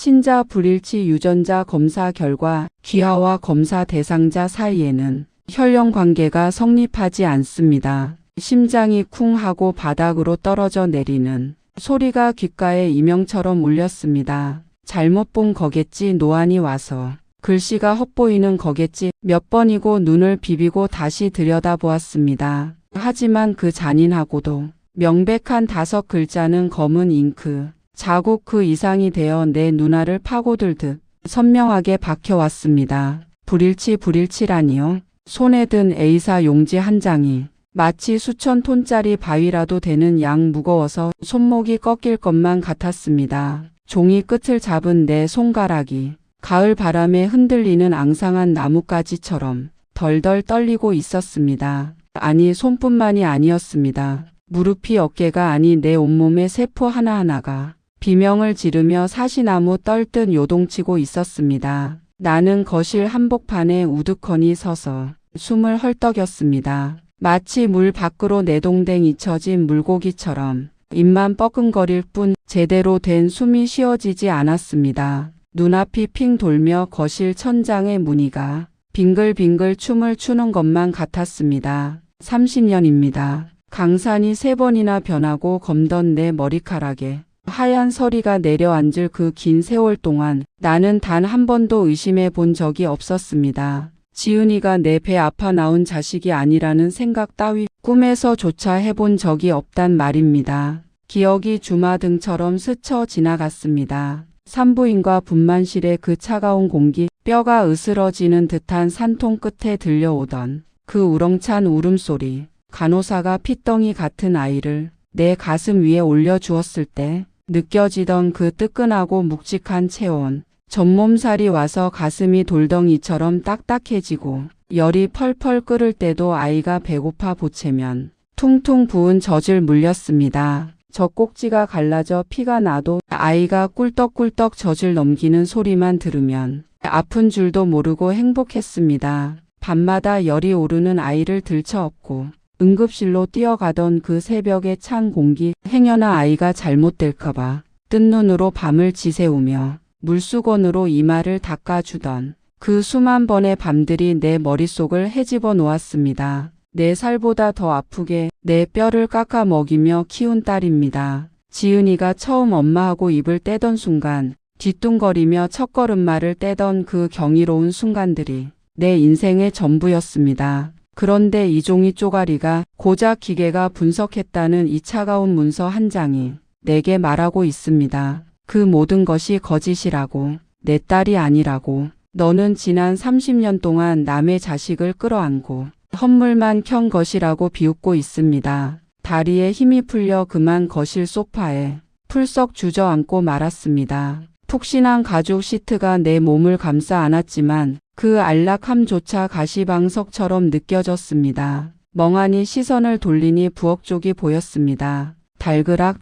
친자 불일치 유전자 검사 결과 귀하와 검사 대상자 사이에는 혈연 관계가 성립하지 않습니다. 심장이 쿵 하고 바닥으로 떨어져 내리는 소리가 귓가에 이명처럼 울렸습니다. 잘못 본 거겠지. 노안이 와서 글씨가 헛보이는 거겠지. 몇 번이고 눈을 비비고 다시 들여다보았습니다. 하지만 그 잔인하고도 명백한 5글자는 검은 잉크 자국 그 이상이 되어 내 눈알을 파고들듯 선명하게 박혀왔습니다. 불일치라니요. 손에 든 A사 용지 한 장이 마치 수천 톤짜리 바위라도 되는 양 무거워서 손목이 꺾일 것만 같았습니다. 종이 끝을 잡은 내 손가락이 가을 바람에 흔들리는 앙상한 나뭇가지처럼 덜덜 떨리고 있었습니다. 아니, 손뿐만이 아니었습니다. 무릎이 어깨가 아닌 내 온몸의 세포 하나하나가 비명을 지르며 사시나무 떨듯 요동치고 있었습니다. 나는 거실 한복판에 우두커니 서서 숨을 헐떡였습니다. 마치 물 밖으로 내동댕 잊혀진 물고기처럼 입만 뻐끔거릴 뿐 제대로 된 숨이 쉬어지지 않았습니다. 눈앞이 핑 돌며 거실 천장의 무늬가 빙글빙글 춤을 추는 것만 같았습니다. 30년입니다. 강산이 3번이나 변하고 검던 내 머리카락에 하얀 서리가 내려앉을 그 긴 세월 동안 나는 단 한 번도 의심해 본 적이 없었습니다. 지은이가 내 배 아파 낳은 자식이 아니라는 생각 따위 꿈에서조차 해본 적이 없단 말입니다. 기억이 주마등처럼 스쳐 지나갔습니다. 산부인과 분만실의 그 차가운 공기, 뼈가 으스러지는 듯한 산통 끝에 들려오던 그 우렁찬 울음소리, 간호사가 핏덩이 같은 아이를 내 가슴 위에 올려주었을 때 느껴지던 그 뜨끈하고 묵직한 체온, 전몸살이 와서 가슴이 돌덩이처럼 딱딱해지고 열이 펄펄 끓을 때도 아이가 배고파 보채면 퉁퉁 부은 젖을 물렸습니다. 젖꼭지가 갈라져 피가 나도 아이가 꿀떡꿀떡 젖을 넘기는 소리만 들으면 아픈 줄도 모르고 행복했습니다. 밤마다 열이 오르는 아이를 들쳐업고 응급실로 뛰어가던 그 새벽의 찬 공기, 행여나 아이가 잘못될까봐 뜬 눈으로 밤을 지새우며 물수건으로 이마를 닦아주던 그 수만 번의 밤들이 내 머릿속을 헤집어 놓았습니다. 내 살보다 더 아프게 내 뼈를 깎아 먹이며 키운 딸입니다. 지은이가 처음 엄마하고 입을 떼던 순간, 뒤뚱거리며 첫걸음마를 떼던 그 경이로운 순간들이 내 인생의 전부였습니다. 그런데 이 종이 쪼가리가 고작 기계가 분석했다는 이 차가운 문서 한 장이 내게 말하고 있습니다. 그 모든 것이 거짓이라고, 내 딸이 아니라고. 너는 지난 30년 동안 남의 자식을 끌어안고 헛물만 켠 것이라고 비웃고 있습니다. 다리에 힘이 풀려 그만 거실 소파에 풀썩 주저앉고 말았습니다. 푹신한 가죽 시트가 내 몸을 감싸 안았지만 그 안락함조차 가시방석처럼 느껴졌습니다. 멍하니 시선을 돌리니 부엌 쪽이 보였습니다. 달그락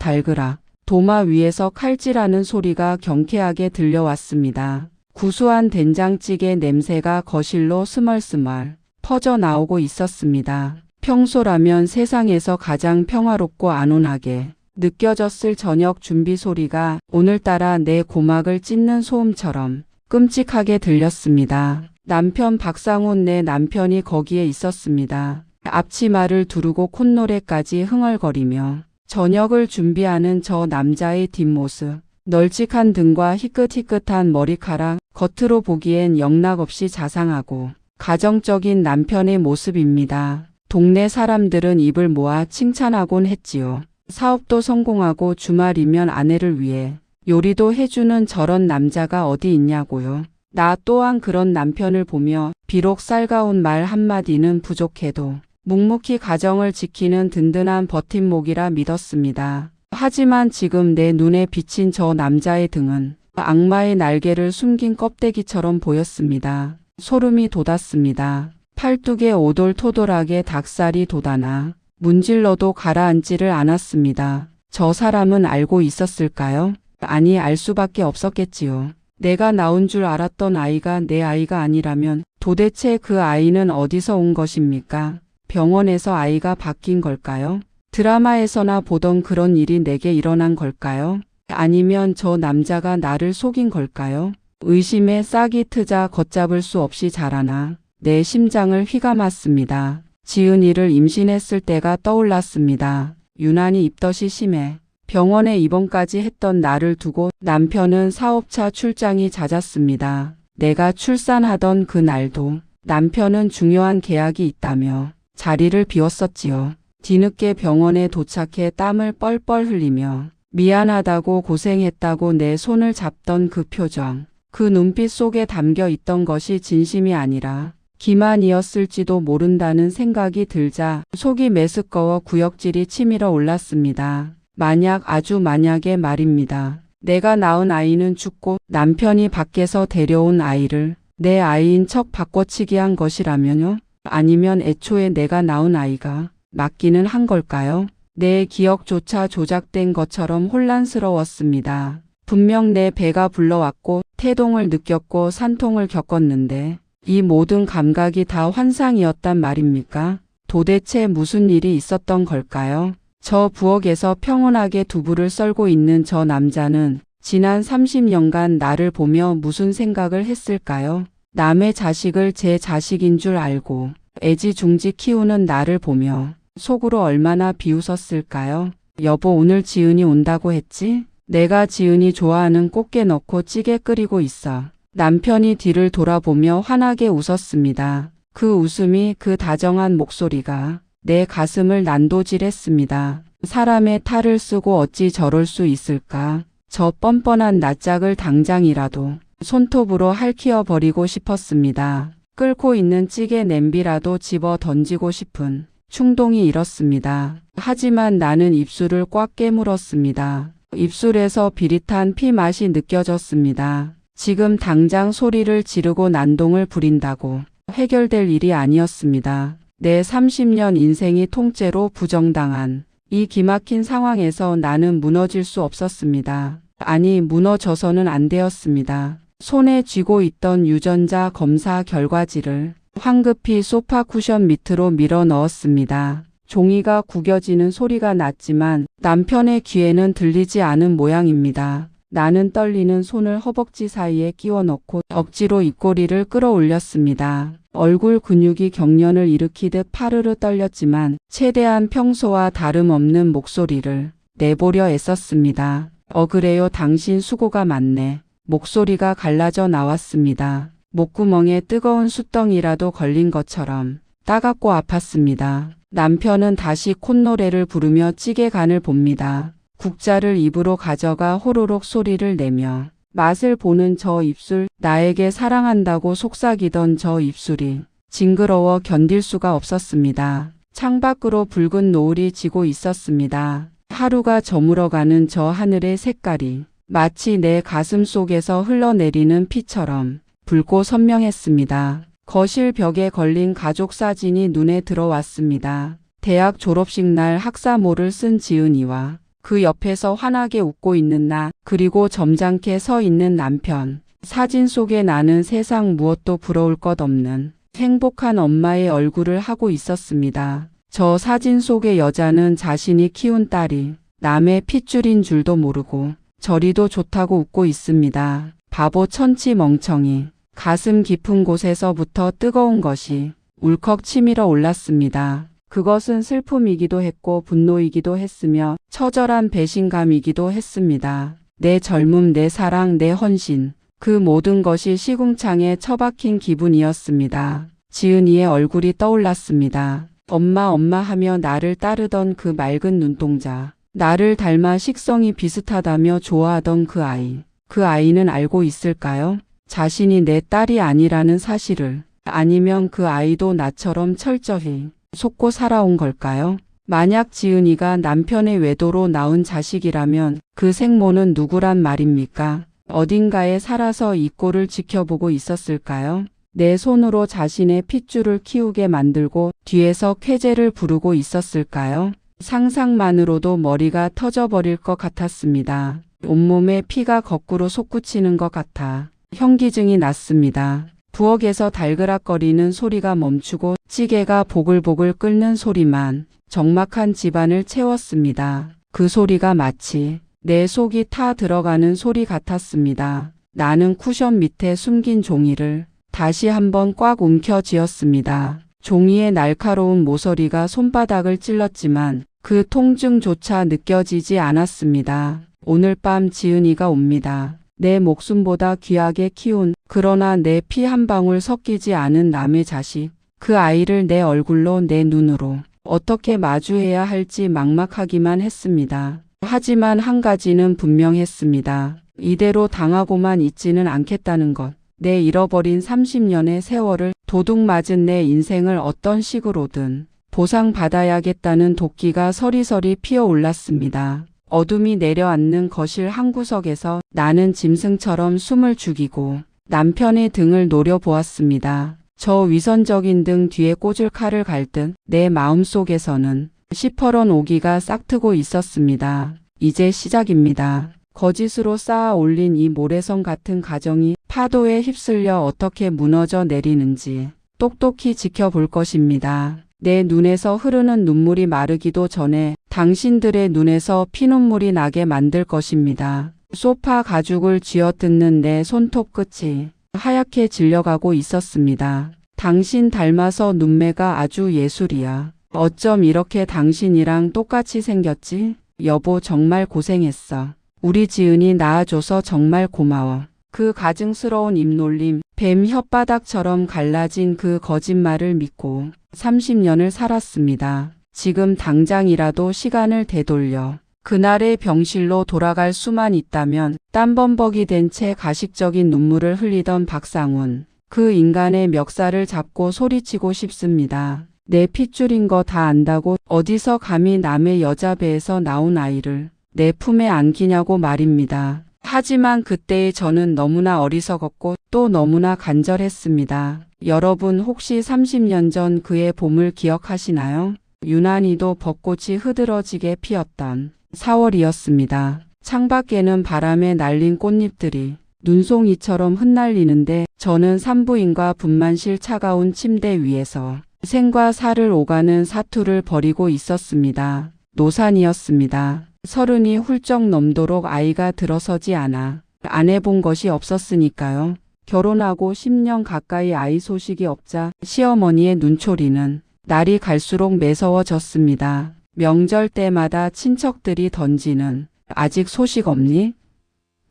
도마 위에서 칼질하는 소리가 경쾌하게 들려왔습니다. 구수한 된장찌개 냄새가 거실로 스멀스멀 퍼져나오고 있었습니다. 평소라면 세상에서 가장 평화롭고 안온하게 느껴졌을 저녁 준비 소리가 오늘따라 내 고막을 찢는 소음처럼 끔찍하게 들렸습니다. 남편 박상훈, 내 남편이 거기에 있었습니다. 앞치마를 두르고 콧노래까지 흥얼거리며 저녁을 준비하는 저 남자의 뒷모습, 널찍한 등과 희끗희끗한 머리카락, 겉으로 보기엔 영락없이 자상하고 가정적인 남편의 모습입니다. 동네 사람들은 입을 모아 칭찬하곤 했지요. 사업도 성공하고 주말이면 아내를 위해 요리도 해주는 저런 남자가 어디 있냐고요. 나 또한 그런 남편을 보며 비록 살가운 말 한마디는 부족해도 묵묵히 가정을 지키는 든든한 버팀목이라 믿었습니다. 하지만 지금 내 눈에 비친 저 남자의 등은 악마의 날개를 숨긴 껍데기처럼 보였습니다. 소름이 돋았습니다. 팔뚝에 오돌토돌하게 닭살이 돋아나 문질러도 가라앉지를 않았습니다. 저 사람은 알고 있었을까요? 아니, 알 수밖에 없었겠지요. 내가 낳은 줄 알았던 아이가 내 아이가 아니라면 도대체 그 아이는 어디서 온 것입니까? 병원에서 아이가 바뀐 걸까요? 드라마에서나 보던 그런 일이 내게 일어난 걸까요? 아니면 저 남자가 나를 속인 걸까요? 의심에 싹이 트자 걷잡을 수 없이 자라나 내 심장을 휘감았습니다. 지은이를 임신했을 때가 떠올랐습니다. 유난히 입덧이 심해 병원에 입원까지 했던 나를 두고 남편은 사업차 출장이 잦았습니다. 내가 출산하던 그 날도 남편은 중요한 계약이 있다며 자리를 비웠었지요. 뒤늦게 병원에 도착해 땀을 뻘뻘 흘리며 미안하다고 고생했다고 내 손을 잡던 그 표정, 그 눈빛 속에 담겨 있던 것이 진심이 아니라 기만이었을지도 모른다는 생각이 들자 속이 메스꺼워 구역질이 치밀어 올랐습니다. 만약 아주 만약에 말입니다. 내가 낳은 아이는 죽고 남편이 밖에서 데려온 아이를 내 아이인 척 바꿔치기 한 것이라면요? 아니면 애초에 내가 낳은 아이가 맞기는 한 걸까요? 내 기억조차 조작된 것처럼 혼란스러웠습니다. 분명 내 배가 불러왔고 태동을 느꼈고 산통을 겪었는데 이 모든 감각이 다 환상이었단 말입니까? 도대체 무슨 일이 있었던 걸까요? 저 부엌에서 평온하게 두부를 썰고 있는 저 남자는 지난 30년간 나를 보며 무슨 생각을 했을까요? 남의 자식을 제 자식인 줄 알고 애지중지 키우는 나를 보며 속으로 얼마나 비웃었을까요? 여보, 오늘 지은이 온다고 했지? 내가 지은이 좋아하는 꽃게 넣고 찌개 끓이고 있어. 남편이 뒤를 돌아보며 환하게 웃었습니다. 그 웃음이, 그 다정한 목소리가 내 가슴을 난도질했습니다. 사람의 탈을 쓰고 어찌 저럴 수 있을까? 저 뻔뻔한 낯짝을 당장이라도 손톱으로 핥히어 버리고 싶었습니다. 끓고 있는 찌개 냄비라도 집어 던지고 싶은 충동이 일었습니다. 하지만 나는 입술을 꽉 깨물었습니다. 입술에서 비릿한 피 맛이 느껴졌습니다. 지금 당장 소리를 지르고 난동을 부린다고 해결될 일이 아니었습니다. 내 30년 인생이 통째로 부정당한 이 기막힌 상황에서 나는 무너질 수 없었습니다. 아니, 무너져서는 안 되었습니다. 손에 쥐고 있던 유전자 검사 결과지를 황급히 소파 쿠션 밑으로 밀어 넣었습니다. 종이가 구겨지는 소리가 났지만 남편의 귀에는 들리지 않은 모양입니다. 나는 떨리는 손을 허벅지 사이에 끼워 넣고 억지로 입꼬리를 끌어올렸습니다. 얼굴 근육이 경련을 일으키듯 파르르 떨렸지만 최대한 평소와 다름없는 목소리를 내보려 애썼습니다. 그래요, 당신 수고가 많네. 목소리가 갈라져 나왔습니다. 목구멍에 뜨거운 숯덩이라도 걸린 것처럼 따갑고 아팠습니다. 남편은 다시 콧노래를 부르며 찌개 간을 봅니다. 국자를 입으로 가져가 호로록 소리를 내며 맛을 보는 저 입술, 나에게 사랑한다고 속삭이던 저 입술이 징그러워 견딜 수가 없었습니다. 창밖으로 붉은 노을이 지고 있었습니다. 하루가 저물어가는 저 하늘의 색깔이 마치 내 가슴 속에서 흘러내리는 피처럼 붉고 선명했습니다. 거실 벽에 걸린 가족 사진이 눈에 들어왔습니다. 대학 졸업식 날 학사모를 쓴 지은이와 그 옆에서 환하게 웃고 있는 나, 그리고 점잖게 서 있는 남편. 사진 속에 나는 세상 무엇도 부러울 것 없는 행복한 엄마의 얼굴을 하고 있었습니다. 저 사진 속의 여자는 자신이 키운 딸이 남의 핏줄인 줄도 모르고 저리도 좋다고 웃고 있습니다. 바보 천치 멍청이. 가슴 깊은 곳에서부터 뜨거운 것이 울컥 치밀어 올랐습니다. 그것은 슬픔이기도 했고 분노이기도 했으며 처절한 배신감이기도 했습니다. 내 젊음, 내 사랑, 내 헌신, 그 모든 것이 시궁창에 처박힌 기분이었습니다. 지은이의 얼굴이 떠올랐습니다. 엄마, 엄마 하며 나를 따르던 그 맑은 눈동자, 나를 닮아 식성이 비슷하다며 좋아하던 그 아이. 그 아이는 알고 있을까요? 자신이 내 딸이 아니라는 사실을. 아니면 그 아이도 나처럼 철저히 속고 살아온 걸까요? 만약 지은이가 남편의 외도로 낳은 자식이라면 그 생모는 누구란 말입니까? 어딘가에 살아서 이 꼴을 지켜보고 있었을까요? 내 손으로 자신의 핏줄을 키우게 만들고 뒤에서 쾌재를 부르고 있었을까요? 상상만으로도 머리가 터져버릴 것 같았습니다. 온몸에 피가 거꾸로 솟구치는 것 같아 현기증이 났습니다. 부엌에서 달그락거리는 소리가 멈추고 찌개가 보글보글 끓는 소리만 적막한 집안을 채웠습니다. 그 소리가 마치 내 속이 타 들어가는 소리 같았습니다. 나는 쿠션 밑에 숨긴 종이를 다시 한번 꽉 움켜쥐었습니다. 종이의 날카로운 모서리가 손바닥을 찔렀지만 그 통증조차 느껴지지 않았습니다. 오늘 밤 지은이가 옵니다. 내 목숨보다 귀하게 키운, 그러나 내 피 한 방울 섞이지 않은 남의 자식. 그 아이를 내 얼굴로, 내 눈으로 어떻게 마주해야 할지 막막하기만 했습니다. 하지만 한 가지는 분명했습니다. 이대로 당하고만 있지는 않겠다는 것. 내 잃어버린 30년의 세월을, 도둑 맞은 내 인생을 어떤 식으로든 보상받아야겠다는 도끼가 서리서리 피어올랐습니다. 어둠이 내려앉는 거실 한 구석에서 나는 짐승처럼 숨을 죽이고 남편의 등을 노려보았습니다. 저 위선적인 등 뒤에 꽂을 칼을 갈듯 내 마음속에서는 시퍼런 오기가 싹트고 있었습니다. 이제 시작입니다. 거짓으로 쌓아 올린 이 모래성 같은 가정이 파도에 휩쓸려 어떻게 무너져 내리는지 똑똑히 지켜볼 것입니다. 내 눈에서 흐르는 눈물이 마르기도 전에 당신들의 눈에서 피눈물이 나게 만들 것입니다. 소파 가죽을 쥐어뜯는 내 손톱 끝이 하얗게 질려가고 있었습니다. 당신 닮아서 눈매가 아주 예술이야. 어쩜 이렇게 당신이랑 똑같이 생겼지? 여보 정말 고생했어. 우리 지은이 낳아줘서 정말 고마워. 그 가증스러운 입놀림, 뱀 혓바닥처럼 갈라진 그 거짓말을 믿고 30년을 살았습니다. 지금 당장이라도 시간을 되돌려 그날의 병실로 돌아갈 수만 있다면 땀범벅이 된 채 가식적인 눈물을 흘리던 박상훈. 그 인간의 멱살을 잡고 소리치고 싶습니다. 내 핏줄인 거 다 안다고 어디서 감히 남의 여자 배에서 나온 아이를 내 품에 안기냐고 말입니다. 하지만 그때의 저는 너무나 어리석었고 또 너무나 간절했습니다. 여러분 혹시 30년 전 그의 봄을 기억하시나요? 유난히도 벚꽃이 흐드러지게 피었던 4월이었습니다. 창밖에는 바람에 날린 꽃잎들이 눈송이처럼 흩날리는데 저는 산부인과 분만실 차가운 침대 위에서 생과 사를 오가는 사투를 벌이고 있었습니다. 노산이었습니다. 30이 훌쩍 넘도록 아이가 들어서지 않아 안 해본 것이 없었으니까요. 결혼하고 10년 가까이 아이 소식이 없자 시어머니의 눈초리는 날이 갈수록 매서워졌습니다. 명절 때마다 친척들이 던지는 아직 소식 없니?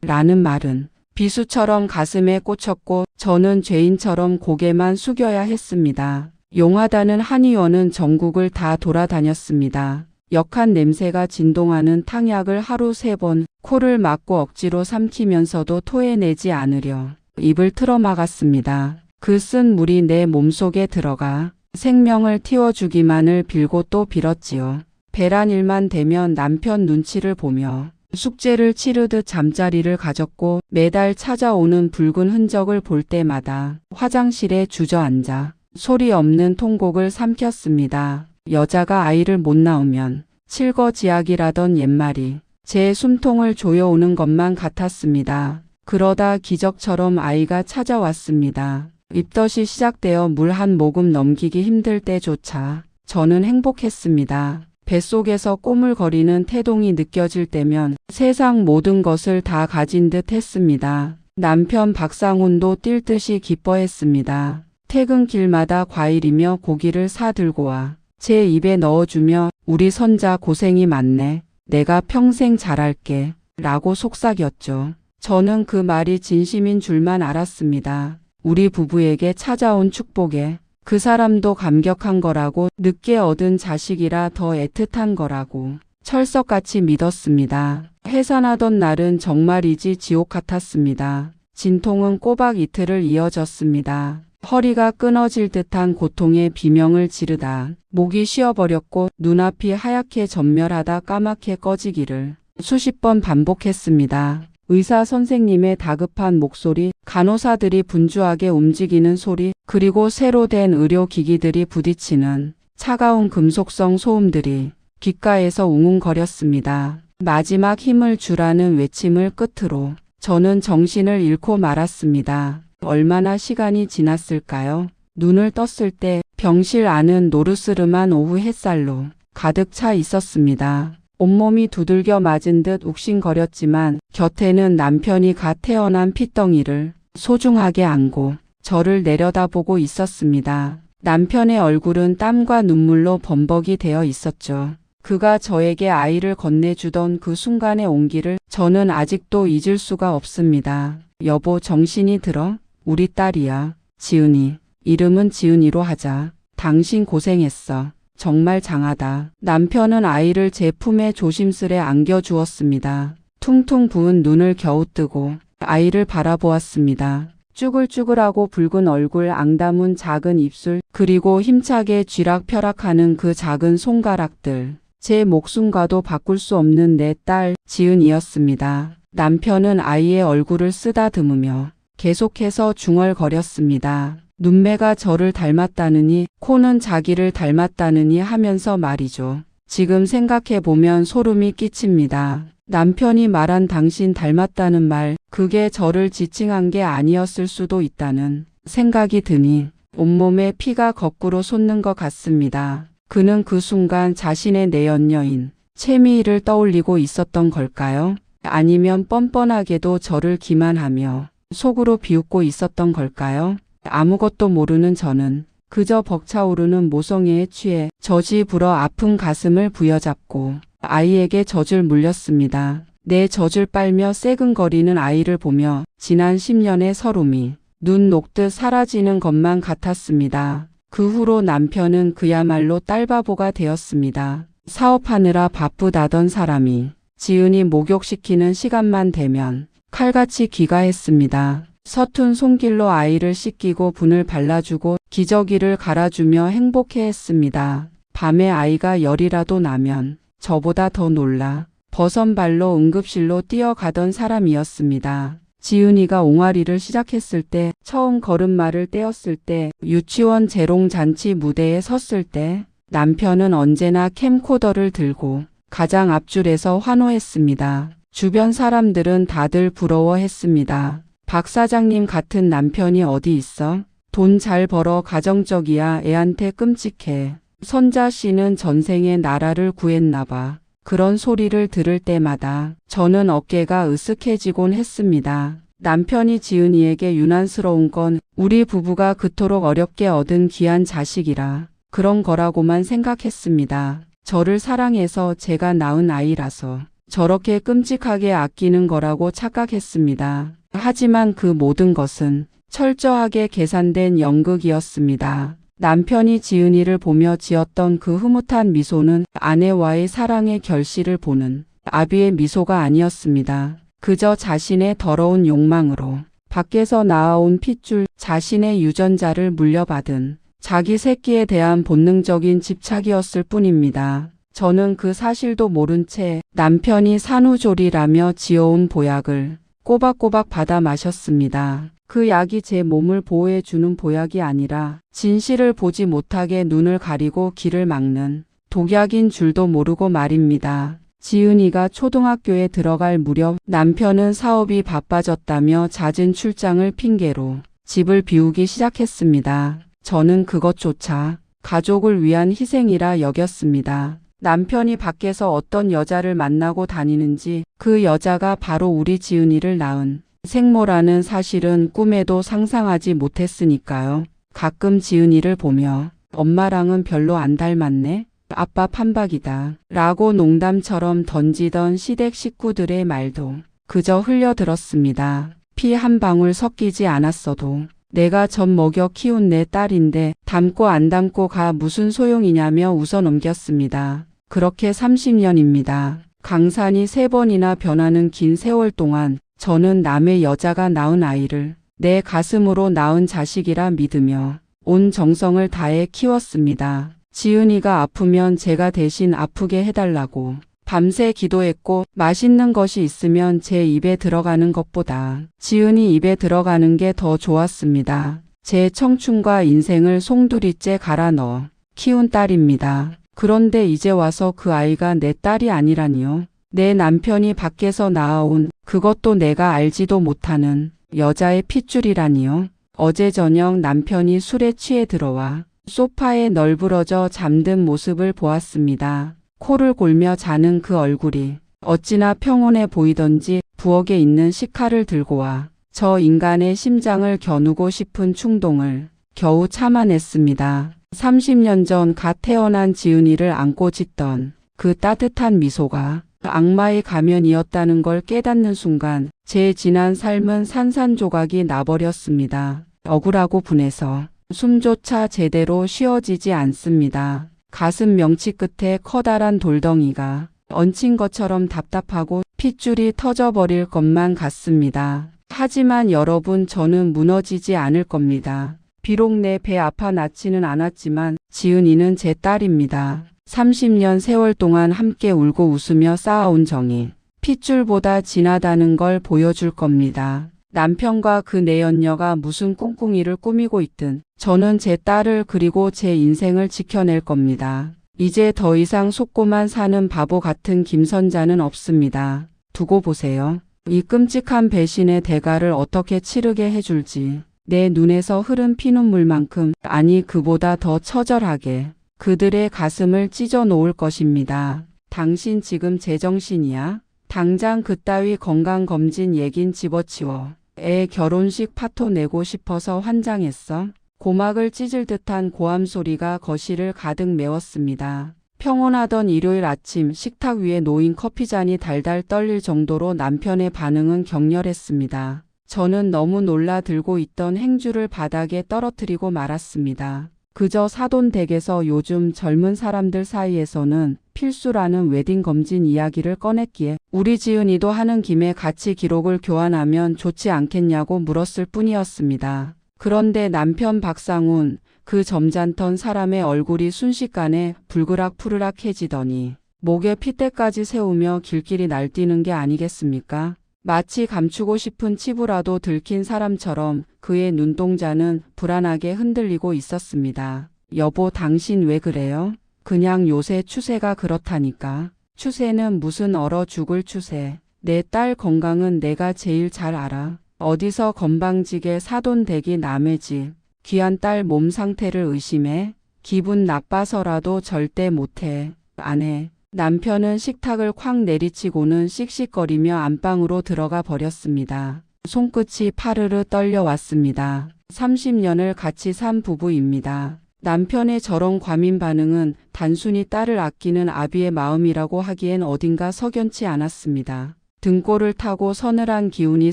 라는 말은 비수처럼 가슴에 꽂혔고 저는 죄인처럼 고개만 숙여야 했습니다. 용하다는 한의원은 전국을 다 돌아다녔습니다. 역한 냄새가 진동하는 탕약을 하루 3번 코를 막고 억지로 삼키면서도 토해내지 않으려 입을 틀어막았습니다. 그 쓴 물이 내 몸속에 들어가 생명을 틔워주기만을 빌고 또 빌었지요. 배란일만 되면 남편 눈치를 보며 숙제를 치르듯 잠자리를 가졌고 매달 찾아오는 붉은 흔적을 볼 때마다 화장실에 주저앉아 소리 없는 통곡을 삼켰습니다. 여자가 아이를 못 낳으면 칠거지약이라던 옛말이 제 숨통을 조여오는 것만 같았습니다. 그러다 기적처럼 아이가 찾아왔습니다. 입덧이 시작되어 물 한 모금 넘기기 힘들 때조차 저는 행복했습니다. 뱃속에서 꼬물거리는 태동이 느껴질 때면 세상 모든 것을 다 가진 듯 했습니다. 남편 박상훈도 뛸 듯이 기뻐했습니다. 퇴근길마다 과일이며 고기를 사들고 와 제 입에 넣어주며 우리 손자 고생이 많네. 내가 평생 잘할게. 라고 속삭였죠. 저는 그 말이 진심인 줄만 알았습니다. 우리 부부에게 찾아온 축복에 그 사람도 감격한 거라고 늦게 얻은 자식이라 더 애틋한 거라고 철석같이 믿었습니다. 해산하던 날은 정말이지 지옥 같았습니다. 진통은 꼬박 이틀을 이어졌습니다. 허리가 끊어질 듯한 고통에 비명을 지르다 목이 쉬어버렸고 눈앞이 하얗게 전멸하다 까맣게 꺼지기를 수십 번 반복했습니다. 의사 선생님의 다급한 목소리, 간호사들이 분주하게 움직이는 소리, 그리고 새로 된 의료기기들이 부딪히는 차가운 금속성 소음들이 귓가에서 웅웅거렸습니다. 마지막 힘을 주라는 외침을 끝으로 저는 정신을 잃고 말았습니다. 얼마나 시간이 지났을까요? 눈을 떴을 때 병실 안은 노르스름한 오후 햇살로 가득 차 있었습니다. 온몸이 두들겨 맞은 듯 욱신거렸지만 곁에는 남편이 갓 태어난 핏덩이를 소중하게 안고 저를 내려다보고 있었습니다. 남편의 얼굴은 땀과 눈물로 범벅이 되어 있었죠. 그가 저에게 아이를 건네주던 그 순간의 온기를 저는 아직도 잊을 수가 없습니다. 여보, 정신이 들어? 우리 딸이야. 지은이. 이름은 지은이로 하자. 당신 고생했어. 정말 장하다. 남편은 아이를 제 품에 조심스레 안겨주었습니다. 퉁퉁 부은 눈을 겨우 뜨고 아이를 바라보았습니다. 쭈글쭈글하고 붉은 얼굴, 앙다문 작은 입술, 그리고 힘차게 쥐락펴락하는 그 작은 손가락들. 제 목숨과도 바꿀 수 없는 내 딸 지은이었습니다. 남편은 아이의 얼굴을 쓰다듬으며 계속해서 중얼거렸습니다. 눈매가 저를 닮았다느니, 코는 자기를 닮았다느니 하면서 말이죠. 지금 생각해보면 소름이 끼칩니다. 남편이 말한 당신 닮았다는 말, 그게 저를 지칭한 게 아니었을 수도 있다는 생각이 드니 온몸에 피가 거꾸로 솟는 것 같습니다. 그는 그 순간 자신의 내연녀인 채미를 떠올리고 있었던 걸까요? 아니면 뻔뻔하게도 저를 기만하며 속으로 비웃고 있었던 걸까요? 아무것도 모르는 저는 그저 벅차오르는 모성애에 취해 젖이 불어 아픈 가슴을 부여잡고 아이에게 젖을 물렸습니다. 내 젖을 빨며 새근거리는 아이를 보며 지난 10년의 서름이 눈 녹듯 사라지는 것만 같았습니다. 그 후로 남편은 그야말로 딸바보가 되었습니다. 사업하느라 바쁘다던 사람이 지은이 목욕시키는 시간만 되면 칼같이 귀가했습니다. 서툰 손길로 아이를 씻기고 분을 발라주고 기저귀를 갈아주며 행복해했습니다. 밤에 아이가 열이라도 나면 저보다 더 놀라 버선발로 응급실로 뛰어가던 사람이었습니다. 지은이가 옹알이를 시작했을 때, 처음 걸음마를 떼었을 때, 유치원 재롱잔치 무대에 섰을 때 남편은 언제나 캠코더를 들고 가장 앞줄에서 환호했습니다. 주변 사람들은 다들 부러워했습니다. 박 사장님 같은 남편이 어디 있어? 돈 잘 벌어 가정적이야. 애한테 끔찍해. 선자 씨는 전생에 나라를 구했나 봐. 그런 소리를 들을 때마다 저는 어깨가 으쓱해지곤 했습니다. 남편이 지은이에게 유난스러운 건 우리 부부가 그토록 어렵게 얻은 귀한 자식이라 그런 거라고만 생각했습니다. 저를 사랑해서 제가 낳은 아이라서 저렇게 끔찍하게 아끼는 거라고 착각했습니다. 하지만 그 모든 것은 철저하게 계산된 연극이었습니다. 남편이 지은이를 보며 지었던 그 흐뭇한 미소는 아내와의 사랑의 결실을 보는 아비의 미소가 아니었습니다. 그저 자신의 더러운 욕망으로 밖에서 나아온 핏줄, 자신의 유전자를 물려받은 자기 새끼에 대한 본능적인 집착이었을 뿐입니다. 저는 그 사실도 모른 채 남편이 산후조리라며 지어온 보약을 꼬박꼬박 받아 마셨습니다. 그 약이 제 몸을 보호해주는 보약이 아니라 진실을 보지 못하게 눈을 가리고 길을 막는 독약인 줄도 모르고 말입니다. 지은이가 초등학교에 들어갈 무렵 남편은 사업이 바빠졌다며 잦은 출장을 핑계로 집을 비우기 시작했습니다. 저는 그것조차 가족을 위한 희생이라 여겼습니다. 남편이 밖에서 어떤 여자를 만나고 다니는지, 그 여자가 바로 우리 지은이를 낳은 생모라는 사실은 꿈에도 상상하지 못했으니까요. 가끔 지은이를 보며 엄마랑은 별로 안 닮았네? 아빠 판박이다. 라고 농담처럼 던지던 시댁 식구들의 말도 그저 흘려들었습니다. 피 한 방울 섞이지 않았어도 내가 젖 먹여 키운 내 딸인데 닮고 안 닮고가 무슨 소용이냐며 웃어넘겼습니다. 그렇게 30년입니다. 강산이 3번이나 변하는 긴 세월 동안 저는 남의 여자가 낳은 아이를 내 가슴으로 낳은 자식이라 믿으며 온 정성을 다해 키웠습니다. 지은이가 아프면 제가 대신 아프게 해달라고 밤새 기도했고, 맛있는 것이 있으면 제 입에 들어가는 것보다 지은이 입에 들어가는 게 더 좋았습니다. 제 청춘과 인생을 송두리째 갈아 넣어 키운 딸입니다. 그런데 이제 와서 그 아이가 내 딸이 아니라니요. 내 남편이 밖에서 낳아온, 그것도 내가 알지도 못하는 여자의 핏줄이라니요. 어제 저녁 남편이 술에 취해 들어와 소파에 널브러져 잠든 모습을 보았습니다. 코를 골며 자는 그 얼굴이 어찌나 평온해 보이던지 부엌에 있는 식칼을 들고 와 저 인간의 심장을 겨누고 싶은 충동을 겨우 참아냈습니다. 30년 전 갓 태어난 지은이를 안고 짖던 그 따뜻한 미소가 악마의 가면이었다는 걸 깨닫는 순간 제 지난 삶은 산산조각이 나버렸습니다. 억울하고 분해서 숨조차 제대로 쉬어지지 않습니다. 가슴 명치 끝에 커다란 돌덩이가 얹힌 것처럼 답답하고 핏줄이 터져버릴 것만 같습니다. 하지만 여러분, 저는 무너지지 않을 겁니다. 비록 내 배 아파 낫지는 않았지만 지은이는 제 딸입니다. 30년 세월 동안 함께 울고 웃으며 쌓아온 정이 핏줄보다 진하다는 걸 보여줄 겁니다. 남편과 그 내연녀가 무슨 꿍꿍이를 꾸미고 있든 저는 제 딸을 그리고 제 인생을 지켜낼 겁니다. 이제 더 이상 속고만 사는 바보 같은 김선자는 없습니다. 두고 보세요. 이 끔찍한 배신의 대가를 어떻게 치르게 해줄지. 내 눈에서 흐른 피눈물만큼, 아니 그보다 더 처절하게 그들의 가슴을 찢어 놓을 것입니다. 당신 지금 제정신이야? 당장 그따위 건강검진 얘긴 집어치워. 애 결혼식 파토 내고 싶어서 환장했어? 고막을 찢을 듯한 고함 소리가 거실을 가득 메웠습니다. 평온하던 일요일 아침 식탁 위에 놓인 커피잔이 달달 떨릴 정도로 남편의 반응은 격렬했습니다. 저는 너무 놀라 들고 있던 행주를 바닥에 떨어뜨리고 말았습니다. 그저 사돈댁에서 요즘 젊은 사람들 사이에서는 필수라는 웨딩 검진 이야기를 꺼냈기에 우리 지은이도 하는 김에 같이 기록을 교환하면 좋지 않겠냐고 물었을 뿐이었습니다. 그런데 남편 박상훈, 그 점잖던 사람의 얼굴이 순식간에 불그락푸르락해지더니 목에 핏대까지 세우며 길길이 날뛰는 게 아니겠습니까? 마치 감추고 싶은 치부라도 들킨 사람처럼 그의 눈동자는 불안하게 흔들리고 있었습니다. 여보, 당신 왜 그래요? 그냥 요새 추세가 그렇다니까. 추세는 무슨 얼어 죽을 추세. 내 딸 건강은 내가 제일 잘 알아. 어디서 건방지게 사돈댁이 남의 집, 귀한 딸 몸 상태를 의심해? 기분 나빠서라도 절대 못해. 안 해. 남편은 식탁을 콱 내리치고는 씩씩거리며 안방으로 들어가 버렸습니다. 손끝이 파르르 떨려왔습니다. 30년을 같이 산 부부입니다. 남편의 저런 과민 반응은 단순히 딸을 아끼는 아비의 마음이라고 하기엔 어딘가 석연치 않았습니다. 등골을 타고 서늘한 기운이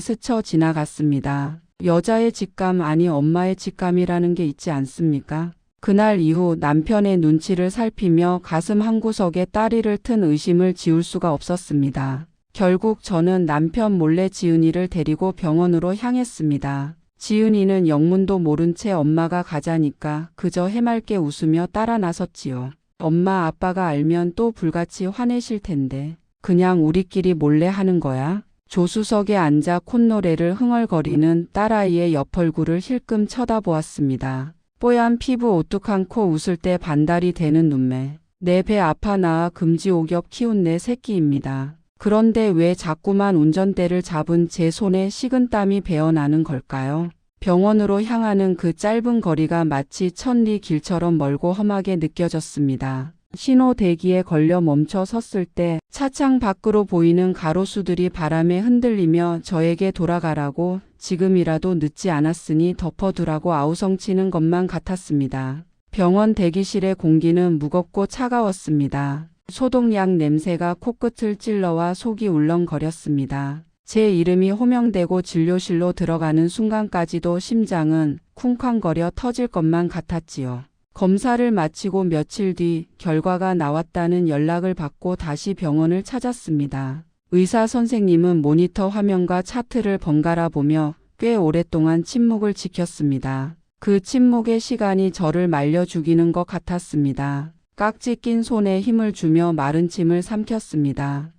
스쳐 지나갔습니다. 여자의 직감, 아니 엄마의 직감이라는 게 있지 않습니까? 그날 이후 남편의 눈치를 살피며 가슴 한구석에 따리를 튼 의심을 지울 수가 없었습니다. 결국 저는 남편 몰래 지은이를 데리고 병원으로 향했습니다. 지은이는 영문도 모른 채 엄마가 가자니까 그저 해맑게 웃으며 따라 나섰지요. 엄마, 아빠가 알면 또 불같이 화내실 텐데 그냥 우리끼리 몰래 하는 거야. 조수석에 앉아 콧노래를 흥얼거리는 딸아이의 옆 얼굴을 힐끔 쳐다보았습니다. 뽀얀 피부, 오뚝한 코, 웃을 때 반달이 되는 눈매. 내 배 아파 낳아 금지옥엽 키운 내 새끼입니다. 그런데 왜 자꾸만 운전대를 잡은 제 손에 식은땀이 배어나는 걸까요? 병원으로 향하는 그 짧은 거리가 마치 천리 길처럼 멀고 험하게 느껴졌습니다. 신호 대기에 걸려 멈춰 섰을 때 차창 밖으로 보이는 가로수들이 바람에 흔들리며 저에게 돌아가라고, 지금이라도 늦지 않았으니 덮어두라고 아우성치는 것만 같았습니다. 병원 대기실의 공기는 무겁고 차가웠습니다. 소독약 냄새가 코끝을 찔러와 속이 울렁거렸습니다. 제 이름이 호명되고 진료실로 들어가는 순간까지도 심장은 쿵쾅거려 터질 것만 같았지요. 검사를 마치고 며칠 뒤 결과가 나왔다는 연락을 받고 다시 병원을 찾았습니다. 의사 선생님은 모니터 화면과 차트를 번갈아 보며 꽤 오랫동안 침묵을 지켰습니다. 그 침묵의 시간이 저를 말려 죽이는 것 같았습니다. 깍지 낀 손에 힘을 주며 마른 침을 삼켰습니다.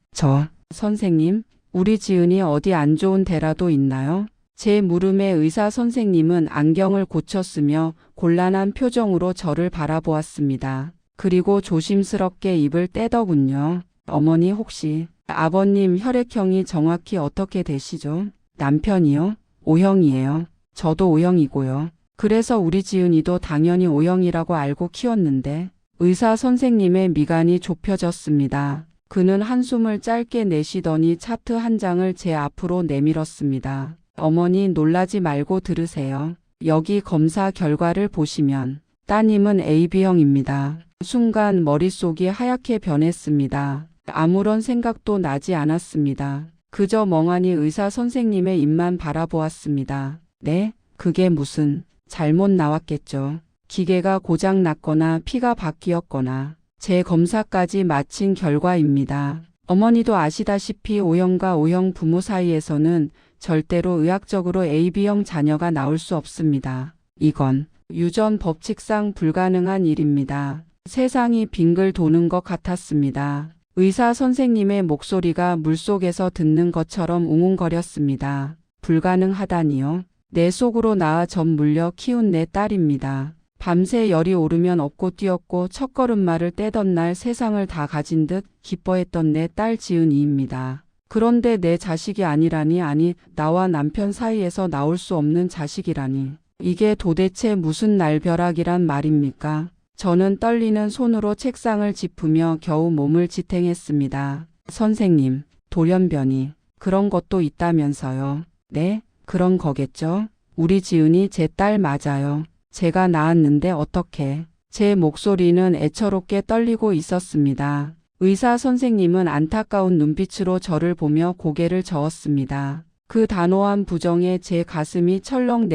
선생님, 우리 지은이 어디 안 좋은 데라도 있나요? 제 물음에 의사 선생님은 안경을 고쳤으며 곤란한 표정으로 저를 바라보았습니다. 그리고 조심스럽게 입을 떼더군요. 어머니, 혹시 아버님 혈액형이 정확히 어떻게 되시죠? 남편이요? O형이에요. 저도 O형이고요. 그래서 우리 지은이도 당연히 O형이라고 알고 키웠는데 의사 선생님의 미간이 좁혀졌습니다. 그는 한숨을 짧게 내쉬더니 차트 한 장을 제 앞으로 내밀었습니다. 어머니 놀라지 말고 들으세요. 여기 검사 결과를 보시면 따님은 AB형입니다. 순간 머릿속이 하얗게 변했습니다. 아무런 생각도 나지 않았습니다. 그저 멍하니 의사 선생님의 입만 바라보았습니다. 네? 그게 무슨 잘못 나왔겠죠. 기계가 고장 났거나 피가 바뀌었거나 제 검사까지 마친 결과입니다. 어머니도 아시다시피 O형과 O형 부모 사이에서는 절대로 의학적으로 AB형 자녀가 나올 수 없습니다. 이건 유전 법칙상 불가능한 일입니다. 세상이 빙글 도는 것 같았습니다. 의사 선생님의 목소리가 물속에서 듣는 것처럼 웅웅거렸습니다. 불가능하다니요? 내 속으로 낳아 젖 물려 키운 내 딸입니다. 밤새 열이 오르면 업고 뛰었고 첫걸음마를 떼던 날 세상을 다 가진 듯 기뻐했던 내 딸 지은이입니다. 그런데 내 자식이 아니라니, 아니 나와 남편 사이에서 나올 수 없는 자식이라니. 이게 도대체 무슨 날벼락이란 말입니까? 저는 떨리는 손으로 책상을 짚으며 겨우 몸을 지탱했습니다. 선생님, 돌연변이 그런 것도 있다면서요. 네, 그런 거겠죠. 우리 지은이 제 딸 맞아요. 제가 낳았는데 어떻게? 제 목소리는 애처롭게 떨리고 있었습니다. 의사 선생님은 안타까운 눈빛으로 저를 보며 고개를 저었습니다. 그 단호한 부정에 제 가슴이 철렁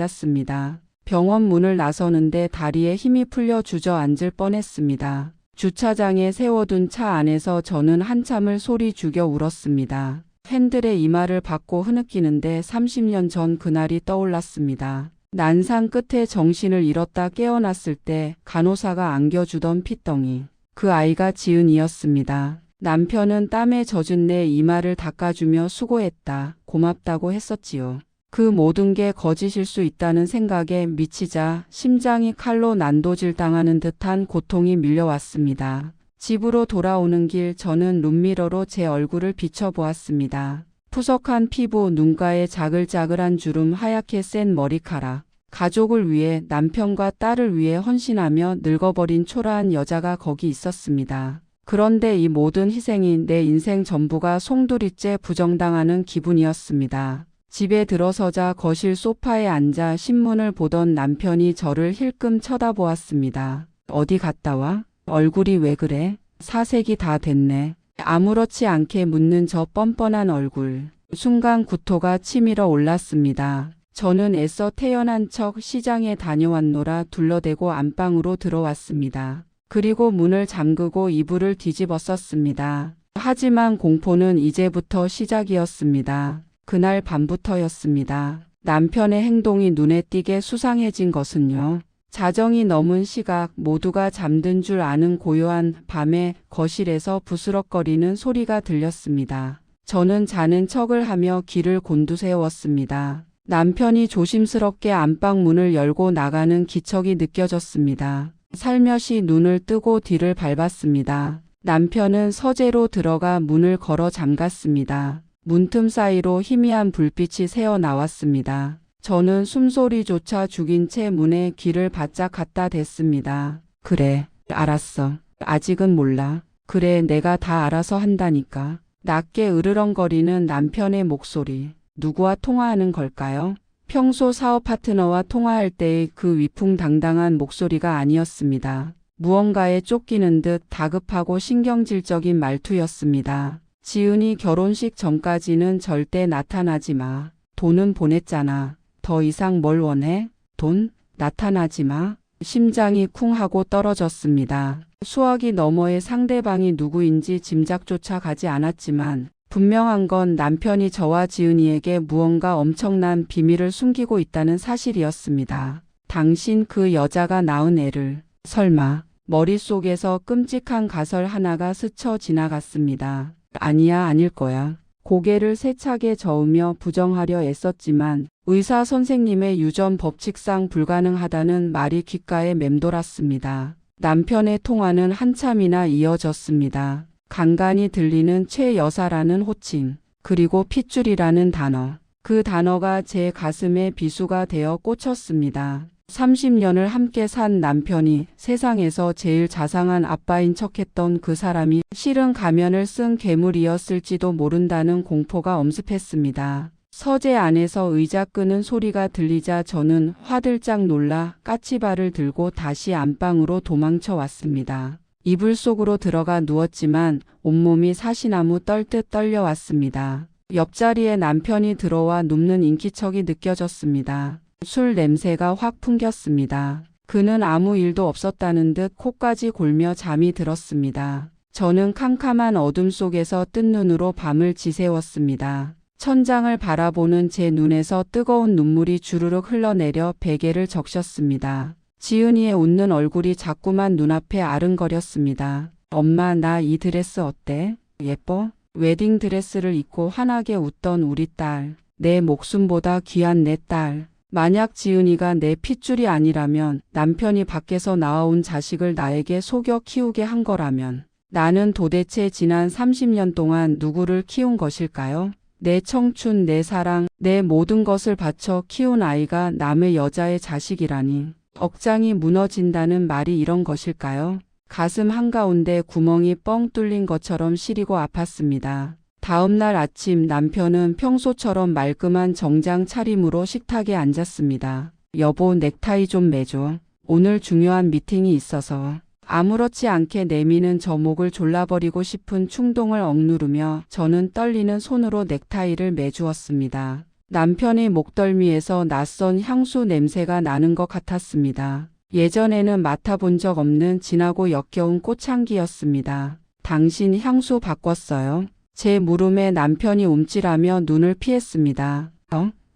내려앉았습니다. 병원 문을 나서는데 다리에 힘이 풀려 주저앉을 뻔했습니다. 주차장에 세워둔 차 안에서 저는 한참을 소리 죽여 울었습니다. 팬들의 이마를 받고 흐느끼는데 30년 전 그날이 떠올랐습니다. 난상 끝에 정신을 잃었다 깨어났을 때 간호사가 안겨주던 핏덩이. 그 아이가 지은이었습니다. 남편은 땀에 젖은 내 이마를 닦아주며 수고했다, 고맙다고 했었지요. 그 모든 게 거짓일 수 있다는 생각에 미치자 심장이 칼로 난도질 당하는 듯한 고통이 밀려왔습니다. 집으로 돌아오는 길 저는 룸미러로 제 얼굴을 비춰보았습니다. 푸석한 피부, 눈가에 자글자글한 주름, 하얗게 센 머리카락. 가족을 위해, 남편과 딸을 위해 헌신하며 늙어버린 초라한 여자가 거기 있었습니다. 그런데 이 모든 희생이 내 인생 전부가 송두리째 부정당하는 기분이었습니다. 집에 들어서자 거실 소파에 앉아 신문을 보던 남편이 저를 힐끔 쳐다보았습니다. 어디 갔다 와? 얼굴이 왜 그래? 사색이 다 됐네. 아무렇지 않게 묻는 저 뻔뻔한 얼굴. 순간 구토가 치밀어 올랐습니다. 저는 애써 태연한 척 시장에 다녀왔노라 둘러대고 안방으로 들어왔습니다. 그리고 문을 잠그고 이불을 뒤집어 썼습니다. 하지만 공포는 이제부터 시작이었습니다. 그날 밤부터였습니다. 남편의 행동이 눈에 띄게 수상해진 것은요. 자정이 넘은 시각, 모두가 잠든 줄 아는 고요한 밤에 거실에서 부스럭거리는 소리가 들렸습니다. 저는 자는 척을 하며 귀를 곤두세웠습니다. 남편이 조심스럽게 안방 문을 열고 나가는 기척이 느껴졌습니다. 살며시 눈을 뜨고 뒤를 밟았습니다. 남편은 서재로 들어가 문을 걸어 잠갔습니다. 문틈 사이로 희미한 불빛이 새어 나왔습니다. 저는 숨소리조차 죽인 채 문에 귀를 바짝 갖다 댔습니다. 그래, 알았어. 아직은 몰라. 그래, 내가 다 알아서 한다니까. 낮게 으르렁거리는 남편의 목소리. 누구와 통화하는 걸까요? 평소 사업 파트너와 통화할 때의 그 위풍당당한 목소리가 아니었습니다. 무언가에 쫓기는 듯 다급하고 신경질적인 말투였습니다. 지은이 결혼식 전까지는 절대 나타나지 마. 돈은 보냈잖아. 더 이상 뭘 원해? 돈? 나타나지 마. 심장이 쿵 하고 떨어졌습니다. 수화기 너머의 상대방이 누구인지 짐작조차 가지 않았지만 분명한 건 남편이 저와 지은이에게 무언가 엄청난 비밀을 숨기고 있다는 사실이었습니다. 당신 그 여자가 낳은 애를 설마. 머릿속에서 끔찍한 가설 하나가 스쳐 지나갔습니다. 아니야, 아닐 거야. 고개를 세차게 저으며 부정하려 애썼지만 의사 선생님의 유전 법칙상 불가능하다는 말이 귓가에 맴돌았습니다. 남편의 통화는 한참이나 이어졌습니다. 간간히 들리는 최 여사라는 호칭, 그리고 핏줄이라는 단어. 그 단어가 제 가슴에 비수가 되어 꽂혔습니다. 30년을 함께 산 남편이 세상에서 제일 자상한 아빠인 척했던 그 사람이 실은 가면을 쓴 괴물이었을지도 모른다는 공포가 엄습했습니다. 서재 안에서 의자 끄는 소리가 들리자 저는 화들짝 놀라 까치발을 들고 다시 안방으로 도망쳐 왔습니다. 이불 속으로 들어가 누웠지만 온몸이 사시나무 떨듯 떨려왔습니다. 옆자리에 남편이 들어와 눕는 인기척이 느껴졌습니다. 술 냄새가 확 풍겼습니다. 그는 아무 일도 없었다는 듯 코까지 골며 잠이 들었습니다. 저는 캄캄한 어둠 속에서 뜬 눈으로 밤을 지새웠습니다. 천장을 바라보는 제 눈에서 뜨거운 눈물이 주르륵 흘러내려 베개를 적셨습니다. 지은이의 웃는 얼굴이 자꾸만 눈앞에 아른거렸습니다. 엄마, 나 이 드레스 어때? 예뻐? 웨딩 드레스를 입고 환하게 웃던 우리 딸. 내 목숨보다 귀한 내 딸. 만약 지은이가 내 핏줄이 아니라면, 남편이 밖에서 낳아온 자식을 나에게 속여 키우게 한 거라면, 나는 도대체 지난 30년 동안 누구를 키운 것일까요? 내 청춘, 내 사랑, 내 모든 것을 바쳐 키운 아이가 남의 여자의 자식이라니. 억장이 무너진다는 말이 이런 것일까요? 가슴 한가운데 구멍이 뻥 뚫린 것처럼 시리고 아팠습니다. 다음 날 아침 남편은 평소처럼 말끔한 정장 차림으로 식탁에 앉았습니다. 여보, 넥타이 좀 매줘. 오늘 중요한 미팅이 있어서. 아무렇지 않게 내미는 저 목을 졸라버리고 싶은 충동을 억누르며 저는 떨리는 손으로 넥타이를 매주었습니다. 남편의 목덜미에서 낯선 향수 냄새가 나는 것 같았습니다. 예전에는 맡아본 적 없는 진하고 역겨운 꽃향기였습니다. 당신 향수 바꿨어요? 제 물음에 남편이 움찔하며 눈을 피했습니다.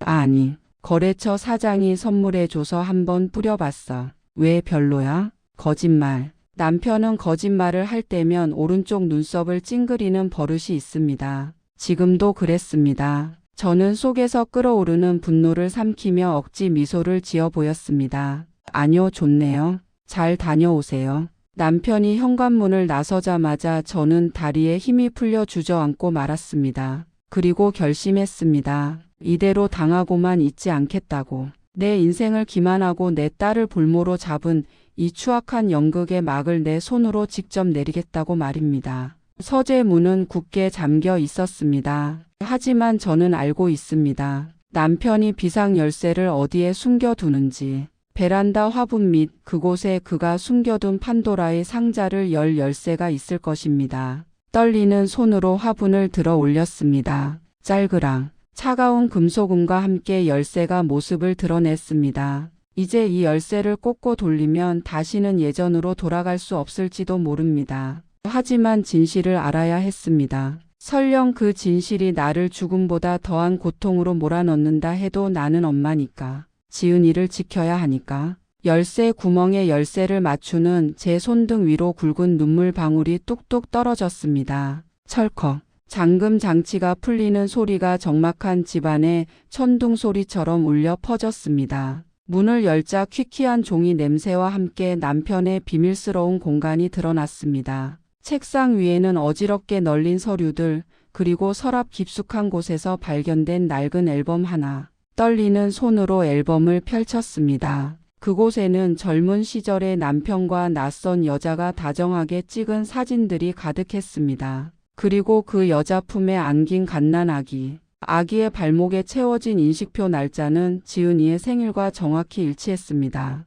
아니, 거래처 사장이 선물해줘서 한번 뿌려봤어. 왜 별로야? 거짓말. 남편은 거짓말을 할 때면 오른쪽 눈썹을 찡그리는 버릇이 있습니다. 지금도 그랬습니다. 저는 속에서 끓어오르는 분노를 삼키며 억지 미소를 지어 보였습니다. 아니요, 좋네요. 잘 다녀오세요. 남편이 현관문을 나서자마자 저는 다리에 힘이 풀려 주저앉고 말았습니다. 그리고 결심했습니다. 이대로 당하고만 있지 않겠다고. 내 인생을 기만하고 내 딸을 볼모로 잡은 이 추악한 연극의 막을 내 손으로 직접 내리겠다고 말입니다. 서재 문은 굳게 잠겨 있었습니다. 하지만 저는 알고 있습니다. 남편이 비상 열쇠를 어디에 숨겨두는지. 베란다 화분 밑 그곳에 그가 숨겨둔 판도라의 상자를 열 열쇠가 있을 것입니다. 떨리는 손으로 화분을 들어 올렸습니다. 짤그랑 차가운 금소금과 함께 열쇠가 모습을 드러냈습니다. 이제 이 열쇠를 꽂고 돌리면 다시는 예전으로 돌아갈 수 없을지도 모릅니다. 하지만 진실을 알아야 했습니다. 설령 그 진실이 나를 죽음보다 더한 고통으로 몰아넣는다 해도 나는 엄마니까. 지은이를 지켜야 하니까. 열쇠 구멍에 열쇠를 맞추는 제 손등 위로 굵은 눈물 방울이 뚝뚝 떨어졌습니다. 철컥. 잠금 장치가 풀리는 소리가 적막한 집안의 천둥 소리처럼 울려 퍼졌습니다. 문을 열자 퀴퀴한 종이 냄새와 함께 남편의 비밀스러운 공간이 드러났습니다. 책상 위에는 어지럽게 널린 서류들, 그리고 서랍 깊숙한 곳에서 발견된 낡은 앨범 하나. 떨리는 손으로 앨범을 펼쳤습니다. 그곳에는 젊은 시절의 남편과 낯선 여자가 다정하게 찍은 사진들이 가득했습니다. 그리고 그 여자 품에 안긴 갓난아기. 아기의 발목에 채워진 인식표 날짜는 지은이의 생일과 정확히 일치했습니다.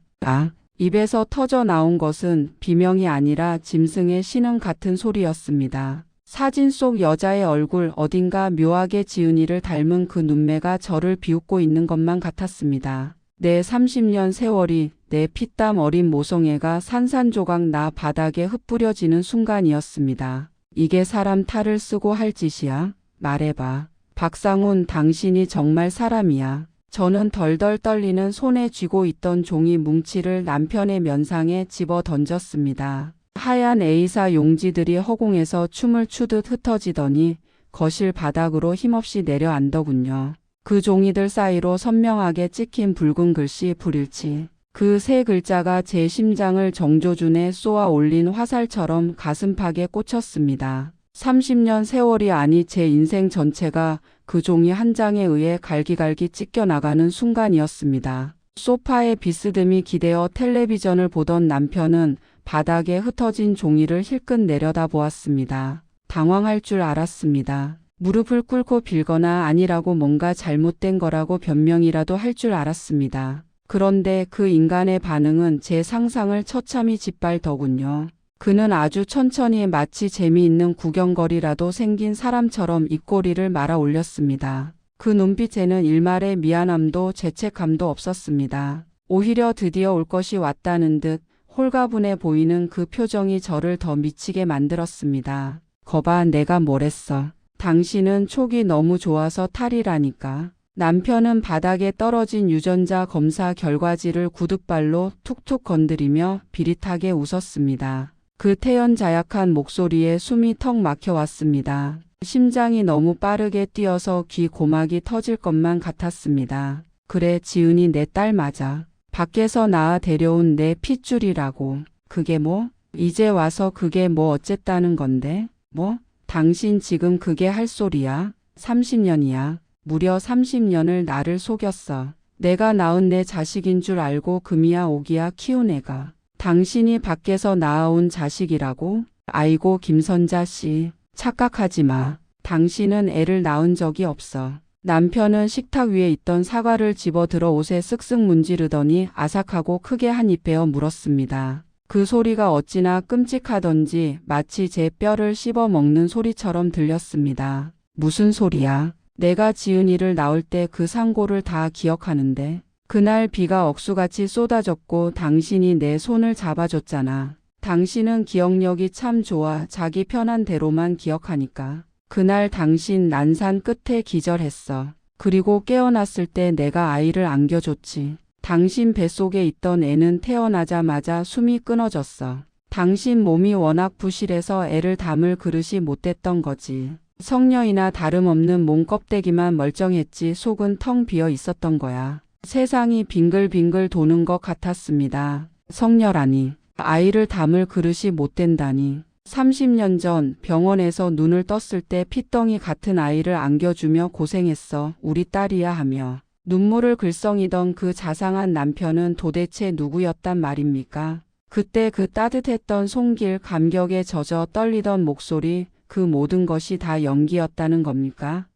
입에서 터져 나온 것은 비명이 아니라 짐승의 신음 같은 소리였습니다. 사진 속 여자의 얼굴, 어딘가 묘하게 지은이를 닮은 그 눈매가 저를 비웃고 있는 것만 같았습니다. 내 30년 세월이, 내 피땀 어린 모성애가 산산조각 나 바닥에 흩뿌려지는 순간이었습니다. 이게 사람 탈을 쓰고 할 짓이야? 말해봐. 박상훈, 당신이 정말 사람이야. 저는 덜덜 떨리는 손에 쥐고 있던 종이 뭉치를 남편의 면상에 집어 던졌습니다. 하얀 A사 용지들이 허공에서 춤을 추듯 흩어지더니 거실 바닥으로 힘없이 내려앉더군요. 그 종이들 사이로 선명하게 찍힌 붉은 글씨 불일치. 그 세 글자가 제 심장을 정조준에 쏘아 올린 화살처럼 가슴팍에 꽂혔습니다. 30년 세월이 아니 제 인생 전체가 그 종이 한 장에 의해 갈기갈기 찢겨나가는 순간이었습니다. 소파에 비스듬히 기대어 텔레비전을 보던 남편은 바닥에 흩어진 종이를 힐끗 내려다보았습니다. 당황할 줄 알았습니다. 무릎을 꿇고 빌거나 아니라고 뭔가 잘못된 거라고 변명이라도 할 줄 알았습니다. 그런데 그 인간의 반응은 제 상상을 처참히 짓밟더군요. 그는 아주 천천히 마치 재미있는 구경거리라도 생긴 사람처럼 입꼬리를 말아 올렸습니다. 그 눈빛에는 일말의 미안함도 죄책감도 없었습니다. 오히려 드디어 올 것이 왔다는 듯 홀가분해 보이는 그 표정이 저를 더 미치게 만들었습니다. 거봐, 내가 뭐랬어. 당신은 촉이 너무 좋아서 탈이라니까. 남편은 바닥에 떨어진 유전자 검사 결과지를 구둣발로 툭툭 건드리며 비릿하게 웃었습니다. 그 태연자약한 목소리에 숨이 턱 막혀왔습니다. 심장이 너무 빠르게 뛰어서 귀 고막이 터질 것만 같았습니다. 그래, 지은이 내 딸 맞아. 밖에서 낳아 데려온 내 핏줄이라고. 그게 뭐? 이제 와서 그게 뭐 어쨌다는 건데? 뭐? 당신 지금 그게 할 소리야? 30년이야. 무려 30년을 나를 속였어. 내가 낳은 내 자식인 줄 알고 금이야 오기야 키운 애가. 당신이 밖에서 낳아온 자식이라고? 아이고 김선자 씨, 착각하지 마. 당신은 애를 낳은 적이 없어. 남편은 식탁 위에 있던 사과를 집어들어 옷에 쓱쓱 문지르더니 아삭하고 크게 한 입 베어 물었습니다. 그 소리가 어찌나 끔찍하던지 마치 제 뼈를 씹어 먹는 소리처럼 들렸습니다. 무슨 소리야? 내가 지은이를 낳을 때 그 상고를 다 기억하는데. 그날 비가 억수같이 쏟아졌고 당신이 내 손을 잡아줬잖아. 당신은 기억력이 참 좋아. 자기 편한 대로만 기억하니까. 그날 당신 난산 끝에 기절했어. 그리고 깨어났을 때 내가 아이를 안겨줬지. 당신 뱃속에 있던 애는 태어나자마자 숨이 끊어졌어. 당신 몸이 워낙 부실해서 애를 담을 그릇이 못 됐던 거지. 성녀이나 다름없는 몸 껍데기만 멀쩡했지 속은 텅 비어 있었던 거야. 세상이 빙글빙글 도는 것 같았습니다. 성녀라니. 아이를 담을 그릇이 못 된다니. 30년 전 병원에서 눈을 떴을 때 핏덩이 같은 아이를 안겨주며 고생했어. 우리 딸이야 하며. 눈물을 글썽이던 그 자상한 남편은 도대체 누구였단 말입니까? 그때 그 따뜻했던 손길, 감격에 젖어 떨리던 목소리, 그 모든 것이 다 연기였다는 겁니까?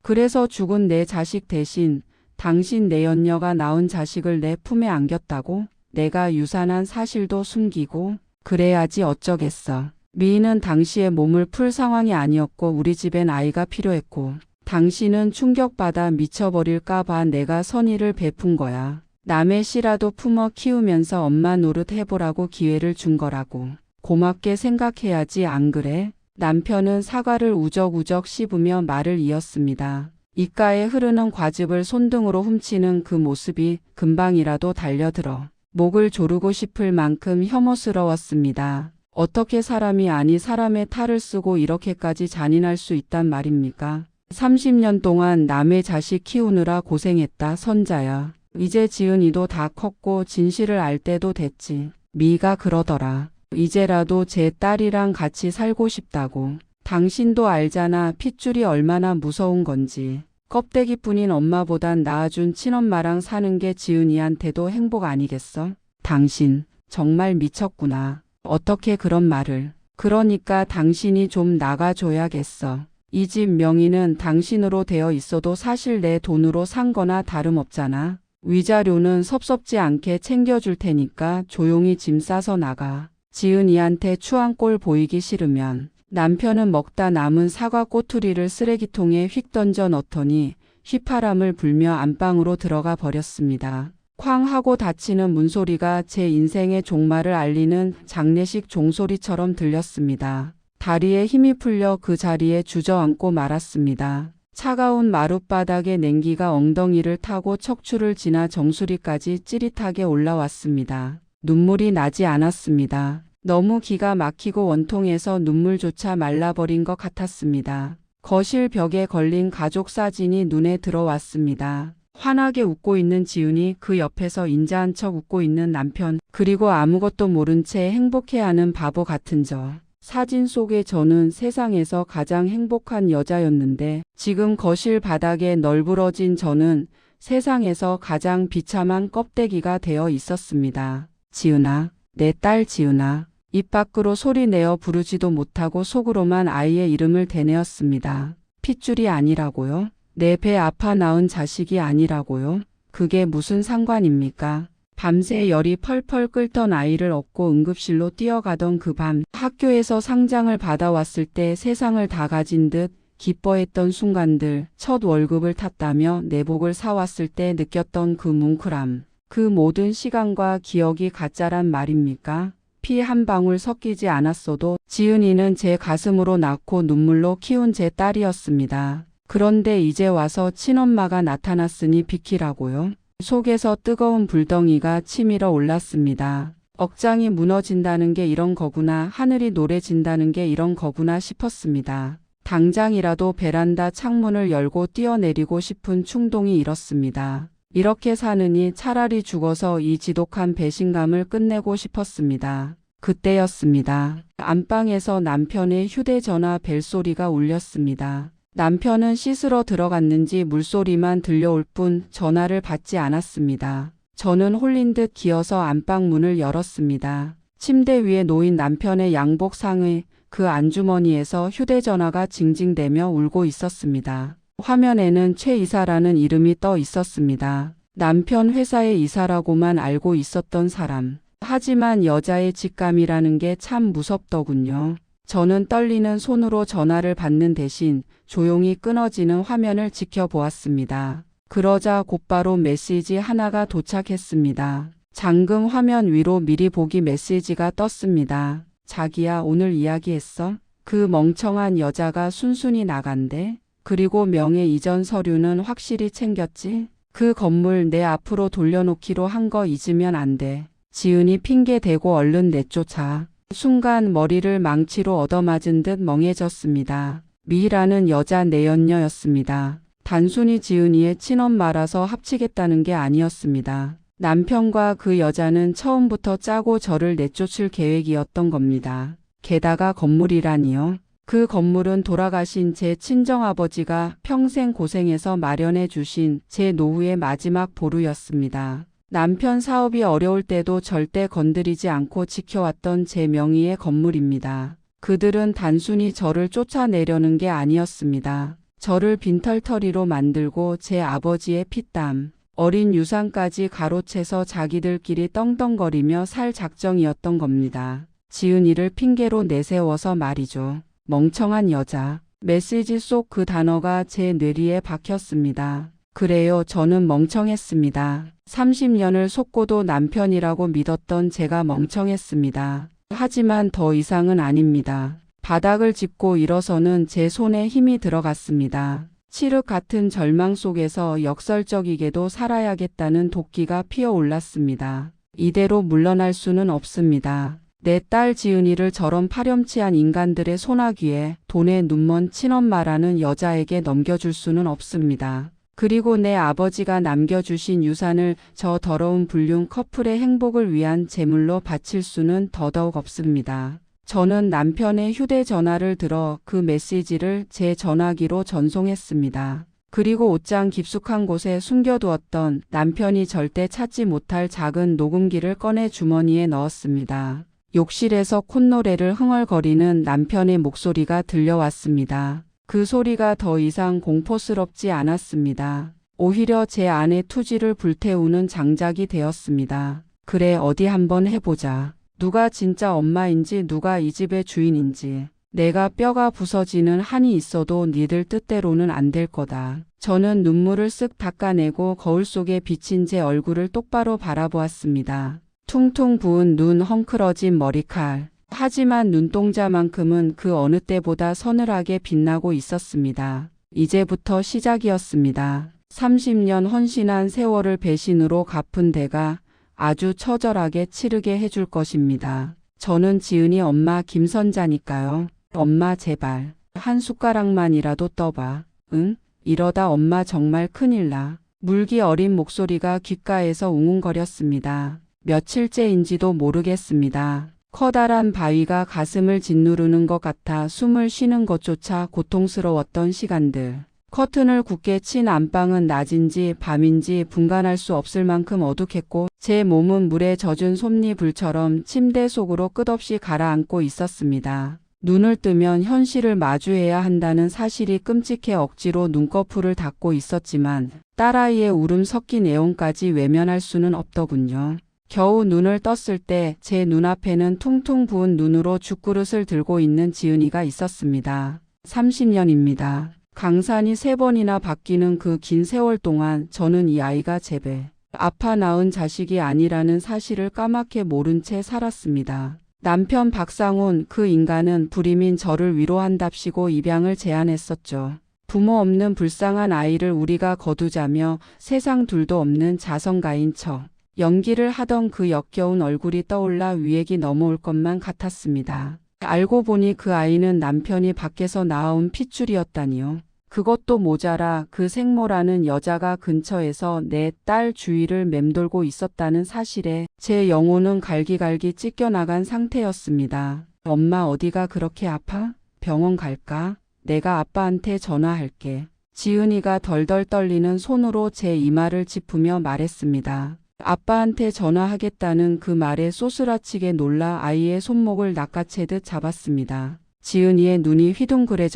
그래서 죽은 내 자식 대신 당신 내연녀가 낳은 자식을 내 품에 안겼다고? 내가 유산한 사실도 숨기고? 그래야지 어쩌겠어. 미인은 당시의 몸을 풀 상황이 아니었고 우리 집엔 아이가 필요했고 당신은 충격받아 미쳐버릴까봐 내가 선의를 베푼 거야. 남의 씨라도 품어 키우면서 엄마 노릇 해보라고 기회를 준 거라고. 고맙게 생각해야지 안 그래? 남편은 사과를 우적우적 씹으며 말을 이었습니다. 입가에 흐르는 과즙을 손등으로 훔치는 그 모습이 금방이라도 달려들어 목을 조르고 싶을 만큼 혐오스러웠습니다. 어떻게 사람이 아니 사람의 탈을 쓰고 이렇게까지 잔인할 수 있단 말입니까? 30년 동안 남의 자식 키우느라 고생했다 선자야. 이제 지은이도 다 컸고 진실을 알 때도 됐지. 미가 그러더라. 이제라도 제 딸이랑 같이 살고 싶다고. 당신도 알잖아. 핏줄이 얼마나 무서운 건지. 껍데기뿐인 엄마보단 낳아준 친엄마랑 사는 게 지은이한테도 행복 아니겠어? 당신 정말 미쳤구나. 어떻게 그런 말을. 그러니까 당신이 좀 나가줘야겠어. 이 집 명의는 당신으로 되어 있어도 사실 내 돈으로 산 거나 다름없잖아. 위자료는 섭섭지 않게 챙겨줄 테니까 조용히 짐 싸서 나가. 지은이한테 추한 꼴 보이기 싫으면. 남편은 먹다 남은 사과 꼬투리를 쓰레기통에 휙 던져 넣더니 휘파람을 불며 안방으로 들어가 버렸습니다. 쾅 하고 닫히는 문소리가 제 인생의 종말을 알리는 장례식 종소리처럼 들렸습니다. 다리에 힘이 풀려 그 자리에 주저앉고 말았습니다. 차가운 마룻바닥의 냉기가 엉덩이를 타고 척추를 지나 정수리까지 찌릿하게 올라왔습니다. 눈물이 나지 않았습니다. 너무 기가 막히고 원통해서 눈물조차 말라버린 것 같았습니다. 거실 벽에 걸린 가족 사진이 눈에 들어왔습니다. 환하게 웃고 있는 지은이, 그 옆에서 인자한 척 웃고 있는 남편, 그리고 아무것도 모른 채 행복해하는 바보 같은 저. 사진 속의 저는 세상에서 가장 행복한 여자였는데 지금 거실 바닥에 널브러진 저는 세상에서 가장 비참한 껍데기가 되어 있었습니다. 지은아, 내 딸 지은아. 입 밖으로 소리 내어 부르지도 못하고 속으로만 아이의 이름을 되뇌었습니다. 핏줄이 아니라고요? 내 배 아파 낳은 자식이 아니라고요? 그게 무슨 상관입니까? 밤새 열이 펄펄 끓던 아이를 업고 응급실로 뛰어가던 그 밤, 학교에서 상장을 받아왔을 때 세상을 다 가진 듯 기뻐했던 순간들, 첫 월급을 탔다며 내복을 사왔을 때 느꼈던 그 뭉클함, 그 모든 시간과 기억이 가짜란 말입니까? 피 한 방울 섞이지 않았어도 지은이는 제 가슴으로 낳고 눈물로 키운 제 딸이었습니다. 그런데 이제 와서 친엄마가 나타났으니 비키라고요? 속에서 뜨거운 불덩이가 치밀어 올랐습니다. 억장이 무너진다는 게 이런 거구나, 하늘이 노래진다는 게 이런 거구나 싶었습니다. 당장이라도 베란다 창문을 열고 뛰어내리고 싶은 충동이 일었습니다. 이렇게 사느니 차라리 죽어서 이 지독한 배신감을 끝내고 싶었습니다. 그때였습니다. 안방에서 남편의 휴대전화 벨소리가 울렸습니다. 남편은 씻으러 들어갔는지 물소리만 들려올 뿐 전화를 받지 않았습니다. 저는 홀린 듯 기어서 안방 문을 열었습니다. 침대 위에 놓인 남편의 양복상의 그 안주머니에서 휴대전화가 징징대며 울고 있었습니다. 화면에는 최 이사라는 이름이 떠 있었습니다. 남편 회사의 이사라고만 알고 있었던 사람. 하지만 여자의 직감이라는 게 참 무섭더군요. 저는 떨리는 손으로 전화를 받는 대신 조용히 끊어지는 화면을 지켜보았습니다. 그러자 곧바로 메시지 하나가 도착했습니다. 잠금 화면 위로 미리 보기 메시지가 떴습니다. 자기야, 오늘 이야기했어? 그 멍청한 여자가 순순히 나간대. 그리고 명예 이전 서류는 확실히 챙겼지? 그 건물 내 앞으로 돌려놓기로 한 거 잊으면 안 돼. 지은이 핑계 대고 얼른 내쫓아. 순간 머리를 망치로 얻어맞은 듯 멍해졌습니다. 미희라는 여자 내연녀였습니다. 단순히 지은이의 친엄마라서 합치겠다는 게 아니었습니다. 남편과 그 여자는 처음부터 짜고 저를 내쫓을 계획이었던 겁니다. 게다가 건물이라니요. 그 건물은 돌아가신 제 친정아버지가 평생 고생해서 마련해 주신 제 노후의 마지막 보루였습니다. 남편 사업이 어려울 때도 절대 건드리지 않고 지켜왔던 제 명의의 건물입니다. 그들은 단순히 저를 쫓아내려는 게 아니었습니다. 저를 빈털터리로 만들고 제 아버지의 피땀, 어린 유산까지 가로채서 자기들끼리 떵떵거리며 살 작정이었던 겁니다. 지은이를 핑계로 내세워서 말이죠. 멍청한 여자. 메시지 속 그 단어가 제 뇌리에 박혔습니다. 그래요, 저는 멍청했습니다. 30년을 속고도 남편이라고 믿었던 제가 멍청했습니다. 하지만 더 이상은 아닙니다. 바닥을 짚고 일어서는 제 손에 힘이 들어갔습니다. 칠흑 같은 절망 속에서 역설적이게도 살아야겠다는 도끼가 피어올랐습니다. 이대로 물러날 수는 없습니다. 내 딸 지은이를 저런 파렴치한 인간들의 소나귀에 돈에 눈먼 친엄마라는 여자에게 넘겨줄 수는 없습니다. 그리고 내 아버지가 남겨주신 유산을 저 더러운 불륜 커플의 행복을 위한 제물로 바칠 수는 더더욱 없습니다. 저는 남편의 휴대전화를 들어 그 메시지를 제 전화기로 전송했습니다. 그리고 옷장 깊숙한 곳에 숨겨두었던 남편이 절대 찾지 못할 작은 녹음기를 꺼내 주머니에 넣었습니다. 욕실에서 콧노래를 흥얼거리는 남편의 목소리가 들려왔습니다. 그 소리가 더 이상 공포스럽지 않았습니다. 오히려 제 안의 투지를 불태우는 장작이 되었습니다. 그래, 어디 한번 해보자. 누가 진짜 엄마인지 누가 이 집의 주인인지. 내가 뼈가 부서지는 한이 있어도 니들 뜻대로는 안 될 거다. 저는 눈물을 쓱 닦아내고 거울 속에 비친 제 얼굴을 똑바로 바라보았습니다. 퉁퉁 부은 눈, 헝클어진 머리칼. 하지만 눈동자만큼은 그 어느 때보다 서늘하게 빛나고 있었습니다. 이제부터 시작이었습니다. 30년 헌신한 세월을 배신으로 갚은 대가 아주 처절하게 치르게 해줄 것입니다. 저는 지은이 엄마 김선자니까요. 엄마 제발 한 숟가락만이라도 떠봐. 응? 이러다 엄마 정말 큰일 나. 물기 어린 목소리가 귓가에서 웅웅거렸습니다. 며칠째인지도 모르겠습니다. 커다란 바위가 가슴을 짓누르는 것 같아 숨을 쉬는 것조차 고통스러웠던 시간들. 커튼을 굳게 친 안방은 낮인지 밤인지 분간할 수 없을 만큼 어둑했고 제 몸은 물에 젖은 솜니불처럼 침대 속으로 끝없이 가라앉고 있었습니다. 눈을 뜨면 현실을 마주해야 한다는 사실이 끔찍해 억지로 눈꺼풀을 닫고 있었지만 딸아이의 울음 섞인 애원까지 외면할 수는 없더군요. 겨우 눈을 떴을 때 제 눈앞에는 퉁퉁 부은 눈으로 죽그릇을 들고 있는 지은이가 있었습니다. 30년입니다. 강산이 3번이나 바뀌는 그 긴 세월 동안 저는 이 아이가 제 배 아파 낳은 자식이 아니라는 사실을 까맣게 모른 채 살았습니다. 남편 박상훈, 그 인간은 불임인 저를 위로한답시고 입양을 제안했었죠. 부모 없는 불쌍한 아이를 우리가 거두자며 세상 둘도 없는 자성가인 척 연기를 하던 그 역겨운 얼굴이 떠올라 위액이 넘어올 것만 같았습니다. 알고 보니 그 아이는 남편이 밖에서 낳아온 핏줄이었다니요. 그것도 모자라 그 생모라는 여자가 근처에서 내 딸 주위를 맴돌고 있었다는 사실에 제 영혼은 갈기갈기 찢겨나간 상태였습니다. 엄마 어디가 그렇게 아파? 병원 갈까? 내가 아빠한테 전화할게. 지은이가 덜덜 떨리는 손으로 제 이마를 짚으며 말했습니다. 아빠한테 전화하겠다는 그 말에 쏘스라치게 놀라 아이의 손목을 낚아채듯 잡았습니다. 지은이의 눈이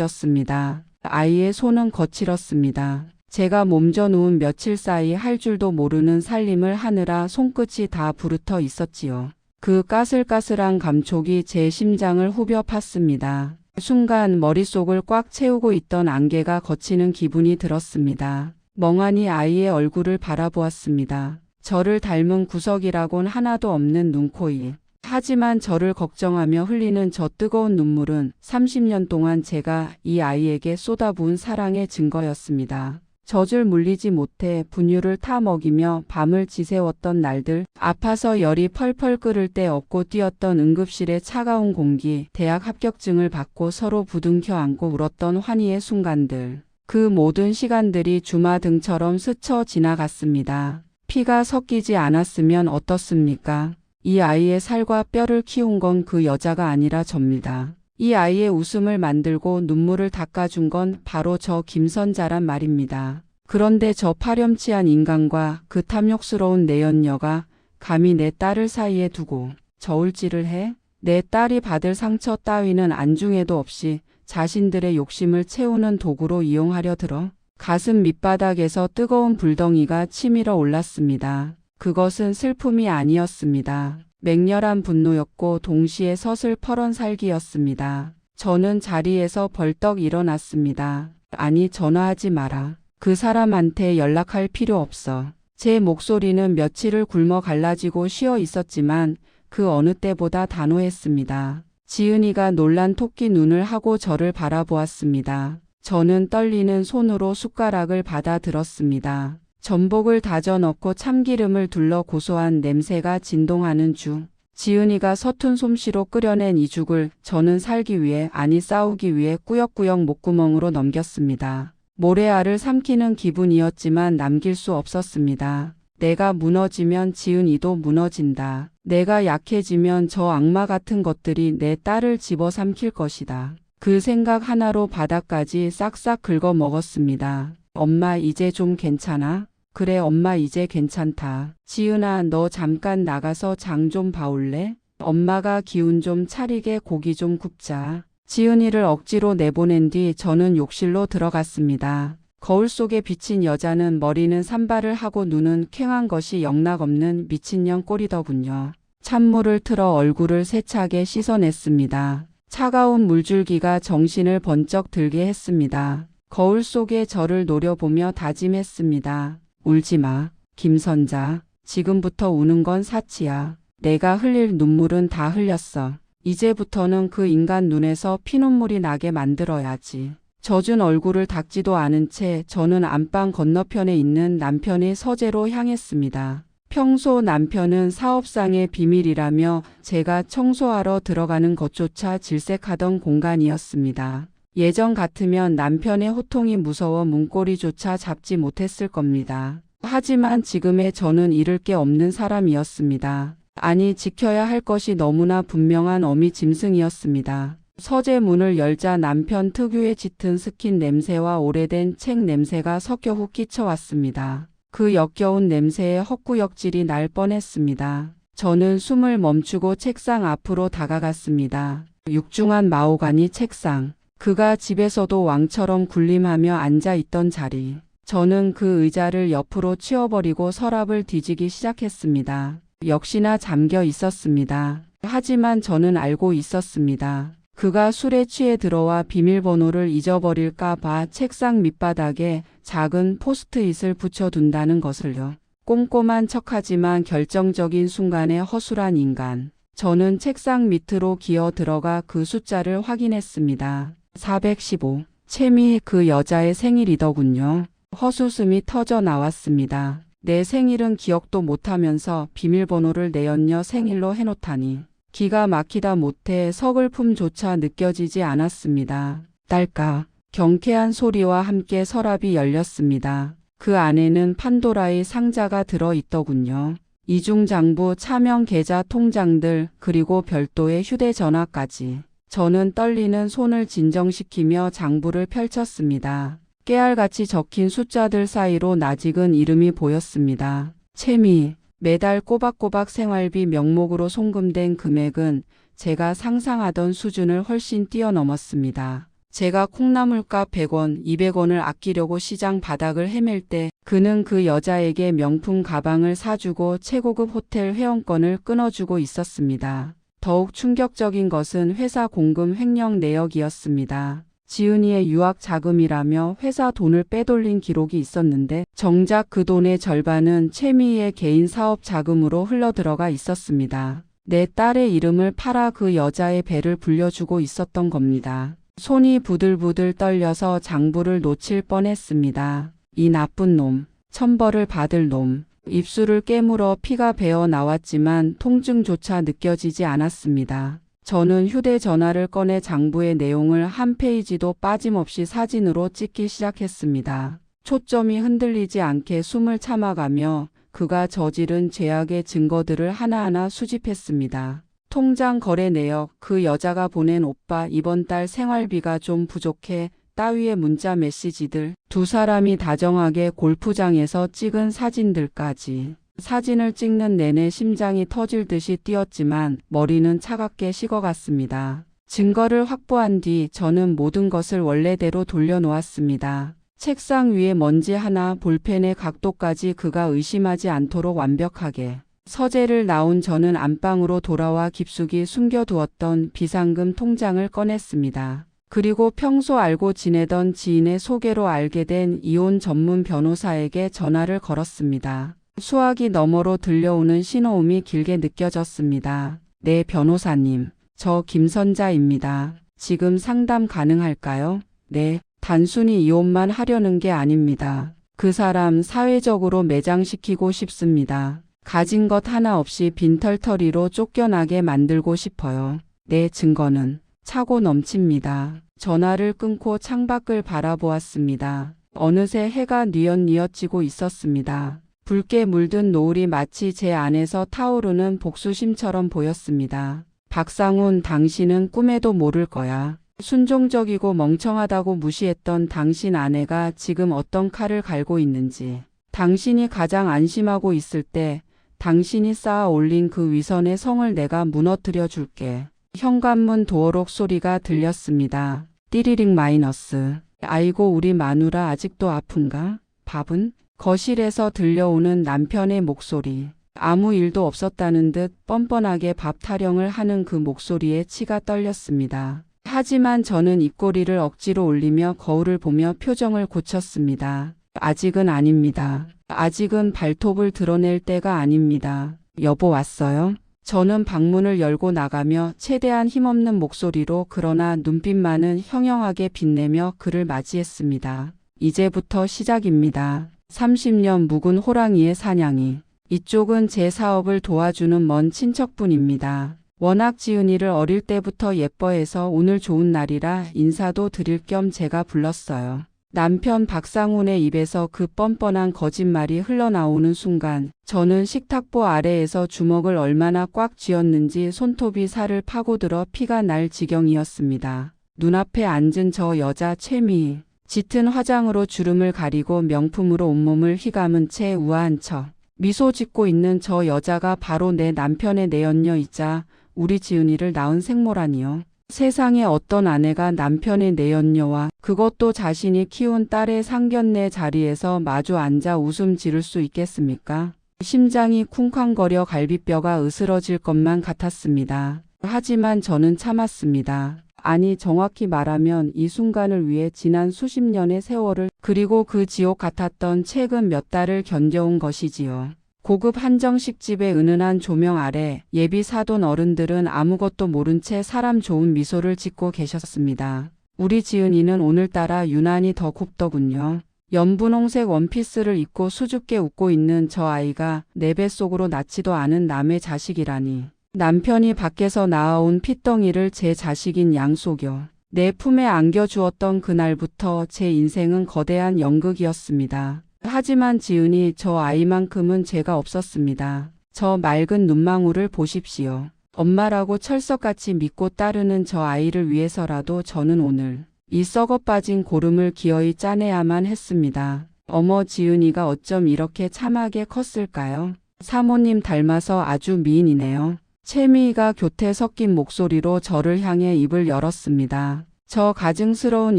휘둥그레졌습니다. 아이의 손은 거칠었습니다. 제가 몸져 누운 며칠 사이 할 줄도 모르는 살림을 하느라 손끝이 다 부르터 있었지요. 그 까슬까슬한 감촉이 제 심장을 후벼 팠습니다. 순간 머릿속을 꽉 채우고 있던 안개가 걷히는 기분이 들었습니다. 멍하니 아이의 얼굴을 바라보았습니다. 저를 닮은 구석이라곤 하나도 없는 눈코입. 하지만 저를 걱정하며 흘리는 저 뜨거운 눈물은 30년 동안 제가 이 아이에게 쏟아부은 사랑의 증거였습니다. 젖을 물리지 못해 분유를 타 먹이며 밤을 지새웠던 날들, 아파서 열이 펄펄 끓을 때 업고 뛰었던 응급실의 차가운 공기, 대학 합격증을 받고 서로 부둥켜 안고 울었던 환희의 순간들. 그 모든 시간들이 주마등처럼 스쳐 지나갔습니다. 피가 섞이지 않았으면 어떻습니까? 이 아이의 살과 뼈를 키운 건 그 여자가 아니라 접니다. 이 아이의 웃음을 만들고 눈물을 닦아준 건 바로 저 김선자란 말입니다. 그런데 저 파렴치한 인간과 그 탐욕스러운 내연녀가 감히 내 딸을 사이에 두고 저울질을 해? 내 딸이 받을 상처 따위는 안중에도 없이 자신들의 욕심을 채우는 도구로 이용하려 들어? 가슴 밑바닥에서 뜨거운 불덩이가 치밀어 올랐습니다. 그것은 슬픔이 아니었습니다. 맹렬한 분노였고 동시에 서슬퍼런 살기였습니다. 저는 자리에서 벌떡 일어났습니다. 아니, 전화하지 마라. 그 사람한테 연락할 필요 없어. 제 목소리는 며칠을 굶어 갈라지고 쉬어 있었지만 그 어느 때보다 단호했습니다. 지은이가 놀란 토끼 눈을 하고 저를 바라보았습니다. 저는 떨리는 손으로 숟가락을 받아 들었습니다. 전복을 다져 넣고 참기름을 둘러 고소한 냄새가 진동하는 죽. 지은이가 서툰 솜씨로 끓여낸 이 죽을 저는 살기 위해, 아니 싸우기 위해 꾸역꾸역 목구멍으로 넘겼습니다. 모래알을 삼키는 기분이었지만 남길 수 없었습니다. 내가 무너지면 지은이도 무너진다. 내가 약해지면 저 악마 같은 것들이 내 딸을 집어삼킬 것이다. 그 생각 하나로 바닥까지 싹싹 긁어 먹었습니다. 엄마 이제 좀 괜찮아? 그래 엄마 이제 괜찮다. 지은아 너 잠깐 나가서 장 좀 봐올래? 엄마가 기운 좀 차리게 고기 좀 굽자. 지은이를 억지로 내보낸 뒤 저는 욕실로 들어갔습니다. 거울 속에 비친 여자는 머리는 산발을 하고 눈은 퀭한 것이 영락없는 미친년 꼴이더군요. 찬물을 틀어 얼굴을 세차게 씻어냈습니다. 차가운 물줄기가 정신을 번쩍 들게 했습니다. 거울 속에 저를 노려보며 다짐했습니다. 울지마, 김선자. 지금부터 우는 건 사치야. 내가 흘릴 눈물은 다 흘렸어. 이제부터는 그 인간 눈에서 피눈물이 나게 만들어야지. 젖은 얼굴을 닦지도 않은 채 저는 안방 건너편에 있는 남편의 서재로 향했습니다. 평소 남편은 사업상의 비밀이라며 제가 청소하러 들어가는 것조차 질색하던 공간이었습니다. 예전 같으면 남편의 호통이 무서워 문고리조차 잡지 못했을 겁니다. 하지만 지금의 저는 잃을 게 없는 사람이었습니다. 아니, 지켜야 할 것이 너무나 분명한 어미 짐승이었습니다. 서재 문을 열자 남편 특유의 짙은 스킨 냄새와 오래된 책 냄새가 섞여 끼쳐왔습니다. 그 역겨운 냄새에 헛구역질이 날 뻔했습니다. 저는 숨을 멈추고 책상 앞으로 다가갔습니다. 육중한 마호가니 책상. 그가 집에서도 왕처럼 군림하며 앉아있던 자리. 저는 그 의자를 옆으로 치워버리고 서랍을 뒤지기 시작했습니다. 역시나 잠겨 있었습니다. 하지만 저는 알고 있었습니다. 그가 술에 취해 들어와 비밀번호를 잊어버릴까 봐 책상 밑바닥에 작은 포스트잇을 붙여둔다는 것을요. 꼼꼼한 척하지만 결정적인 순간에 허술한 인간. 저는 책상 밑으로 기어 들어가 그 숫자를 확인했습니다. 415. 채미 그 여자의 생일이더군요. 헛웃음이 터져 나왔습니다. 내 생일은 기억도 못하면서 비밀번호를 내 연녀 생일로 해놓다니. 기가 막히다 못해 서글픔조차 느껴지지 않았습니다. 딸까. 경쾌한 소리와 함께 서랍이 열렸습니다. 그 안에는 판도라의 상자가 들어있더군요. 이중장부, 차명 계좌 통장들, 그리고 별도의 휴대전화까지. 저는 떨리는 손을 진정시키며 장부를 펼쳤습니다. 깨알같이 적힌 숫자들 사이로 낯익은 이름이 보였습니다. 채미. 매달 꼬박꼬박 생활비 명목으로 송금된 금액은 제가 상상하던 수준을 훨씬 뛰어넘었습니다. 제가 콩나물값 100원, 200원을 아끼려고 시장 바닥을 헤맬 때 그는 그 여자에게 명품 가방을 사주고 최고급 호텔 회원권을 끊어주고 있었습니다. 더욱 충격적인 것은 회사 공금 횡령 내역이었습니다. 지은이의 유학 자금이라며 회사 돈을 빼돌린 기록이 있었는데 정작 그 돈의 절반은 채미의 개인 사업 자금으로 흘러들어가 있었습니다. 내 딸의 이름을 팔아 그 여자의 배를 불려주고 있었던 겁니다. 손이 부들부들 떨려서 장부를 놓칠 뻔했습니다. 이 나쁜 놈, 천벌을 받을 놈. 입술을 깨물어 피가 배어 나왔지만 통증조차 느껴지지 않았습니다. 저는 휴대전화를 꺼내 장부의 내용을 한 페이지도 빠짐없이 사진으로 찍기 시작했습니다. 초점이 흔들리지 않게 숨을 참아가며 그가 저지른 죄악의 증거들을 하나하나 수집했습니다. 통장 거래 내역, 그 여자가 보낸 오빠 이번 달 생활비가 좀 부족해 따위의 문자 메시지들, 두 사람이 다정하게 골프장에서 찍은 사진들까지. 사진을 찍는 내내 심장이 터질 듯이 뛰었지만 머리는 차갑게 식어갔습니다. 증거를 확보한 뒤 저는 모든 것을 원래대로 돌려놓았습니다. 책상 위에 먼지 하나, 볼펜의 각도까지 그가 의심하지 않도록 완벽하게. 서재를 나온 저는 안방으로 돌아와 깊숙이 숨겨두었던 비상금 통장을 꺼냈습니다. 그리고 평소 알고 지내던 지인의 소개로 알게 된 이혼 전문 변호사에게 전화를 걸었습니다. 수화기 너머로 들려오는 신호음이 길게 느껴졌습니다. 네, 변호사님. 저 김선자입니다. 지금 상담 가능할까요? 네, 단순히 이혼만 하려는 게 아닙니다. 그 사람 사회적으로 매장시키고 싶습니다. 가진 것 하나 없이 빈털터리로 쫓겨나게 만들고 싶어요. 네, 증거는 차고 넘칩니다. 전화를 끊고 창밖을 바라보았습니다. 어느새 해가 뉘엿뉘엿 지고 있었습니다. 붉게 물든 노을이 마치 제 안에서 타오르는 복수심처럼 보였습니다. 박상훈, 당신은 꿈에도 모를 거야. 순종적이고 멍청하다고 무시했던 당신 아내가 지금 어떤 칼을 갈고 있는지. 당신이 가장 안심하고 있을 때 당신이 쌓아 올린 그 위선의 성을 내가 무너뜨려 줄게. 현관문 도어록 소리가 들렸습니다. 띠리릭 마이너스. 아이고 우리 마누라 아직도 아픈가? 밥은? 거실에서 들려오는 남편의 목소리. 아무 일도 없었다는 듯 뻔뻔하게 밥 타령을 하는 그 목소리에 치가 떨렸습니다. 하지만 저는 입꼬리를 억지로 올리며 거울을 보며 표정을 고쳤습니다. 아직은 아닙니다. 아직은 발톱을 드러낼 때가 아닙니다. 여보 왔어요? 저는 방문을 열고 나가며 최대한 힘없는 목소리로 그러나 눈빛만은 형형하게 빛내며 그를 맞이했습니다. 이제부터 시작입니다. 30년 묵은 호랑이의 사냥이. 이쪽은 제 사업을 도와주는 먼 친척분입니다. 워낙 지은이를 어릴 때부터 예뻐해서 오늘 좋은 날이라 인사도 드릴 겸 제가 불렀어요. 남편 박상훈의 입에서 그 뻔뻔한 거짓말이 흘러나오는 순간 저는 식탁보 아래에서 주먹을 얼마나 꽉 쥐었는지 손톱이 살을 파고들어 피가 날 지경이었습니다. 눈앞에 앉은 저 여자 최미. 짙은 화장으로 주름을 가리고 명품으로 온몸을 휘감은 채 우아한 척. 미소 짓고 있는 저 여자가 바로 내 남편의 내연녀이자 우리 지은이를 낳은 생모라니요. 세상에 어떤 아내가 남편의 내연녀와 그것도 자신이 키운 딸의 상견례 자리에서 마주 앉아 웃음 지를 수 있겠습니까? 심장이 쿵쾅거려 갈비뼈가 으스러질 것만 같았습니다. 하지만 저는 참았습니다. 아니 정확히 말하면 이 순간을 위해 지난 수십 년의 세월을 그리고 그 지옥 같았던 최근 몇 달을 견뎌온 것이지요. 고급 한정식집의 은은한 조명 아래 예비 사돈 어른들은 아무것도 모른 채 사람 좋은 미소를 짓고 계셨습니다. 우리 지은이는 오늘따라 유난히 더 곱더군요. 연분홍색 원피스를 입고 수줍게 웃고 있는 저 아이가 내 뱃속으로 낳지도 않은 남의 자식이라니. 남편이 밖에서 낳아온 핏덩이를 제 자식인 양속여 내 품에 안겨주었던 그날부터 제 인생은 거대한 연극이었습니다. 하지만 지은이 저 아이만큼은 죄가 없었습니다. 저 맑은 눈망울을 보십시오. 엄마라고 철석같이 믿고 따르는 저 아이를 위해서라도 저는 오늘 이 썩어빠진 고름을 기어이 짜내야만 했습니다. 어머 지은이가 어쩜 이렇게 참하게 컸을까요? 사모님 닮아서 아주 미인이네요. 채미가 교태 섞인 목소리로 저를 향해 입을 열었습니다. 저 가증스러운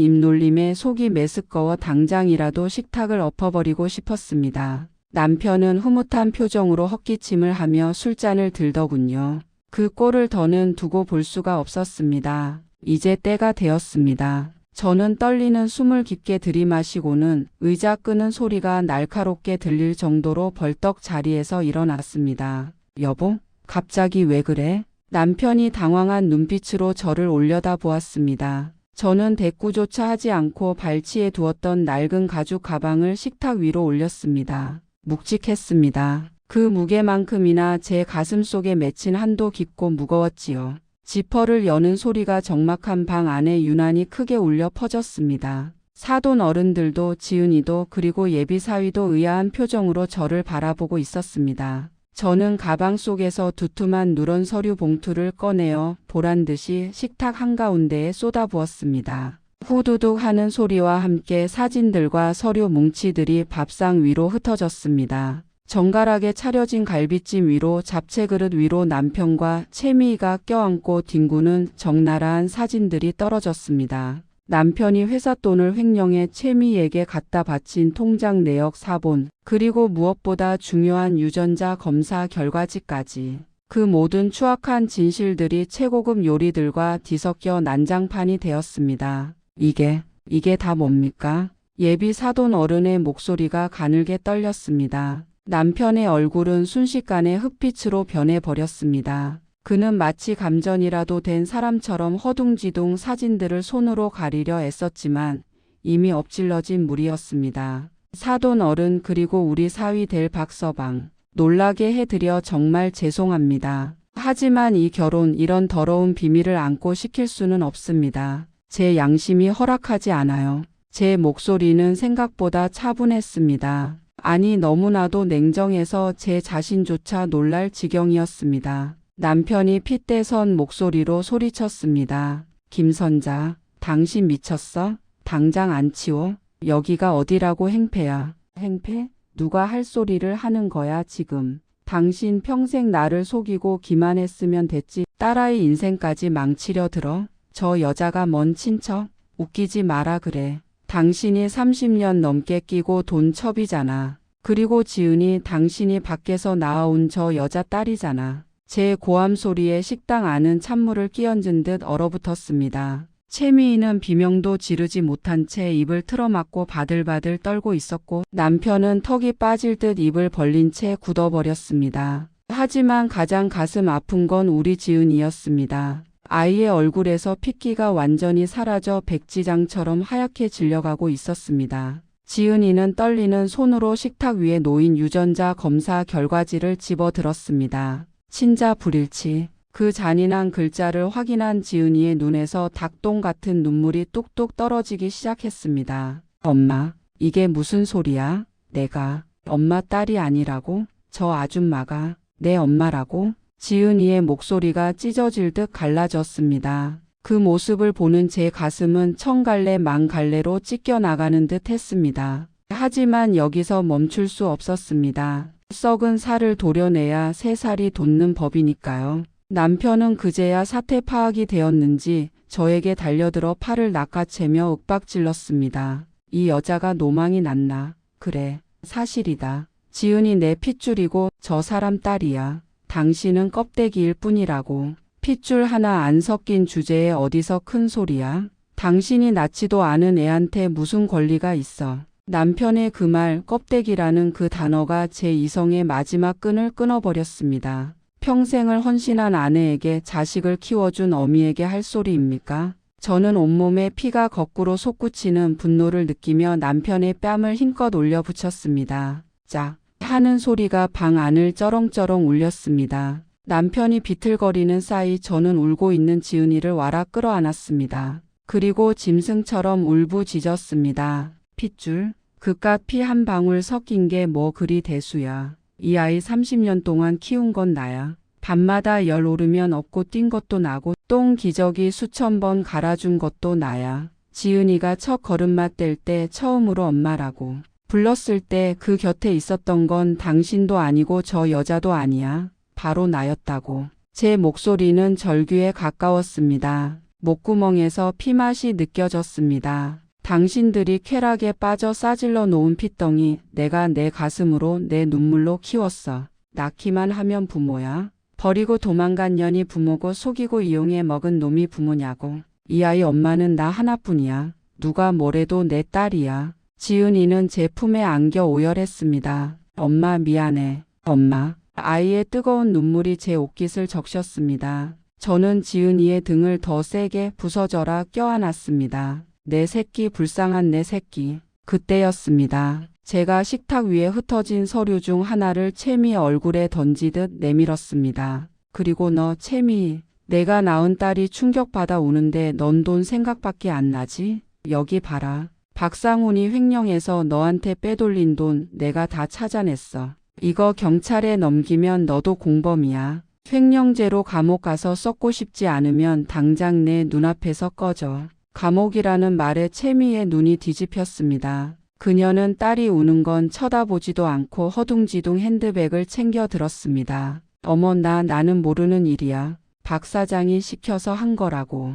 입놀림에 속이 메스꺼워 당장이라도 식탁을 엎어버리고 싶었습니다. 남편은 흐뭇한 표정으로 헛기침을 하며 술잔을 들더군요. 그 꼴을 더는 두고 볼 수가 없었습니다. 이제 때가 되었습니다. 저는 떨리는 숨을 깊게 들이마시고는 의자 끄는 소리가 날카롭게 들릴 정도로 벌떡 자리에서 일어났습니다. 여보? 갑자기 왜 그래? 남편이 당황한 눈빛으로 저를 올려다보았습니다. 저는 대꾸조차 하지 않고 발치에 두었던 낡은 가죽 가방을 식탁 위로 올렸습니다. 묵직했습니다. 그 무게만큼이나 제 가슴 속에 맺힌 한도 깊고 무거웠지요. 지퍼를 여는 소리가 적막한 방 안에 유난히 크게 울려 퍼졌습니다. 사돈 어른들도 지은이도 그리고 예비사위도 의아한 표정으로 저를 바라보고 있었습니다. 저는 가방 속에서 두툼한 누런 서류 봉투를 꺼내어 보란듯이 식탁 한가운데에 쏟아부었습니다. 후두둑 하는 소리와 함께 사진들과 서류 뭉치들이 밥상 위로 흩어졌습니다. 정갈하게 차려진 갈비찜 위로 잡채 그릇 위로 남편과 채미가 껴안고 뒹구는 적나라한 사진들이 떨어졌습니다. 남편이 회사 돈을 횡령해 채미에게 갖다 바친 통장 내역 사본, 그리고 무엇보다 중요한 유전자 검사 결과지까지. 그 모든 추악한 진실들이 최고급 요리들과 뒤섞여 난장판이 되었습니다. 이게 다 뭡니까? 예비 사돈 어른의 목소리가 가늘게 떨렸습니다. 남편의 얼굴은 순식간에 흑빛으로 변해버렸습니다. 그는 마치 감전이라도 된 사람처럼 허둥지둥 사진들을 손으로 가리려 애썼지만 이미 엎질러진 물이었습니다. 사돈 어른 그리고 우리 사위 될 박서방. 놀라게 해드려 정말 죄송합니다. 하지만 이 결혼 이런 더러운 비밀을 안고 시킬 수는 없습니다. 제 양심이 허락하지 않아요. 제 목소리는 생각보다 차분했습니다. 아니 너무나도 냉정해서 제 자신조차 놀랄 지경이었습니다. 남편이 핏대선 목소리로 소리쳤습니다. 김선자, 당신 미쳤어? 당장 안 치워? 여기가 어디라고 행패야. 행패? 누가 할 소리를 하는 거야 지금. 당신 평생 나를 속이고 기만했으면 됐지. 딸아이 인생까지 망치려 들어? 저 여자가 뭔 친척? 웃기지 마라 그래. 당신이 30년 넘게 끼고 돈 첩이잖아. 그리고 지은이 당신이 밖에서 낳아온 저 여자 딸이잖아. 제 고함 소리에 식당 안은 찬물을 끼얹은 듯 얼어붙었습니다. 채미이는 비명도 지르지 못한 채 입을 틀어막고 바들바들 떨고 있었고 남편은 턱이 빠질 듯 입을 벌린 채 굳어버렸습니다. 하지만 가장 가슴 아픈 건 우리 지은이었습니다. 아이의 얼굴에서 핏기가 완전히 사라져 백지장처럼 하얗게 질려가고 있었습니다. 지은이는 떨리는 손으로 식탁 위에 놓인 유전자 검사 결과지를 집어들었습니다. 친자 불일치. 그 잔인한 글자를 확인한 지은이의 눈에서 닭똥 같은 눈물이 뚝뚝 떨어지기 시작했습니다. 엄마, 이게 무슨 소리야? 내가 엄마 딸이 아니라고? 저 아줌마가 내 엄마라고? 지은이의 목소리가 찢어질 듯 갈라졌습니다. 그 모습을 보는 제 가슴은 천갈래 만갈래로 찢겨나가는 듯 했습니다. 하지만 여기서 멈출 수 없었습니다. 썩은 살을 도려내야 새 살이 돋는 법이니까요. 남편은 그제야 사태 파악이 되었는지 저에게 달려들어 팔을 낚아채며 윽박질렀습니다. 이 여자가 노망이 났나? 그래, 사실이다. 지은이 내 핏줄이고 저 사람 딸이야. 당신은 껍데기일 뿐이라고. 핏줄 하나 안 섞인 주제에 어디서 큰 소리야? 당신이 낳지도 않은 애한테 무슨 권리가 있어. 남편의 그 말 껍데기라는 그 단어가 제 이성의 마지막 끈을 끊어버렸습니다. 평생을 헌신한 아내에게 자식을 키워준 어미에게 할 소리입니까? 저는 온몸에 피가 거꾸로 솟구치는 분노를 느끼며 남편의 뺨을 힘껏 올려붙였습니다. 짝 하는 소리가 방 안을 쩌렁쩌렁 울렸습니다. 남편이 비틀거리는 사이 저는 울고 있는 지은이를 와락 끌어안았습니다. 그리고 짐승처럼 울부짖었습니다. 핏줄? 그깟 피 한 방울 섞인 게 뭐 그리 대수야. 이 아이 30년 동안 키운 건 나야. 밤마다 열 오르면 업고 뛴 것도 나고 똥 기저귀 수천 번 갈아준 것도 나야. 지은이가 첫 걸음마 뗄 때 처음으로 엄마라고 불렀을 때 그 곁에 있었던 건 당신도 아니고 저 여자도 아니야. 바로 나였다고. 제 목소리는 절규에 가까웠습니다. 목구멍에서 피맛이 느껴졌습니다. 당신들이 쾌락에 빠져 싸질러 놓은 핏덩이 내가 내 가슴으로 내 눈물로 키웠어. 낳기만 하면 부모야. 버리고 도망간 년이 부모고 속이고 이용해 먹은 놈이 부모냐고. 이 아이 엄마는 나 하나뿐이야. 누가 뭐래도 내 딸이야. 지은이는 제 품에 안겨 오열했습니다. 엄마 미안해. 엄마. 아이의 뜨거운 눈물이 제 옷깃을 적셨습니다. 저는 지은이의 등을 더 세게 부서져라 껴안았습니다. 내 새끼 불쌍한 내 새끼. 그때였습니다. 제가 식탁 위에 흩어진 서류 중 하나를 채미 얼굴에 던지듯 내밀었습니다. 그리고 너 채미, 내가 낳은 딸이 충격받아 우는데 넌 돈 생각밖에 안 나지? 여기 봐라. 박상훈이 횡령해서 너한테 빼돌린 돈 내가 다 찾아냈어. 이거 경찰에 넘기면 너도 공범이야. 횡령죄로 감옥 가서 썩고 싶지 않으면 당장 내 눈앞에서 꺼져. 감옥이라는 말에 채미의 눈이 뒤집혔습니다. 그녀는 딸이 우는 건 쳐다보지도 않고 허둥지둥 핸드백을 챙겨 들었습니다. 어머 나는 모르는 일이야. 박 사장이 시켜서 한 거라고.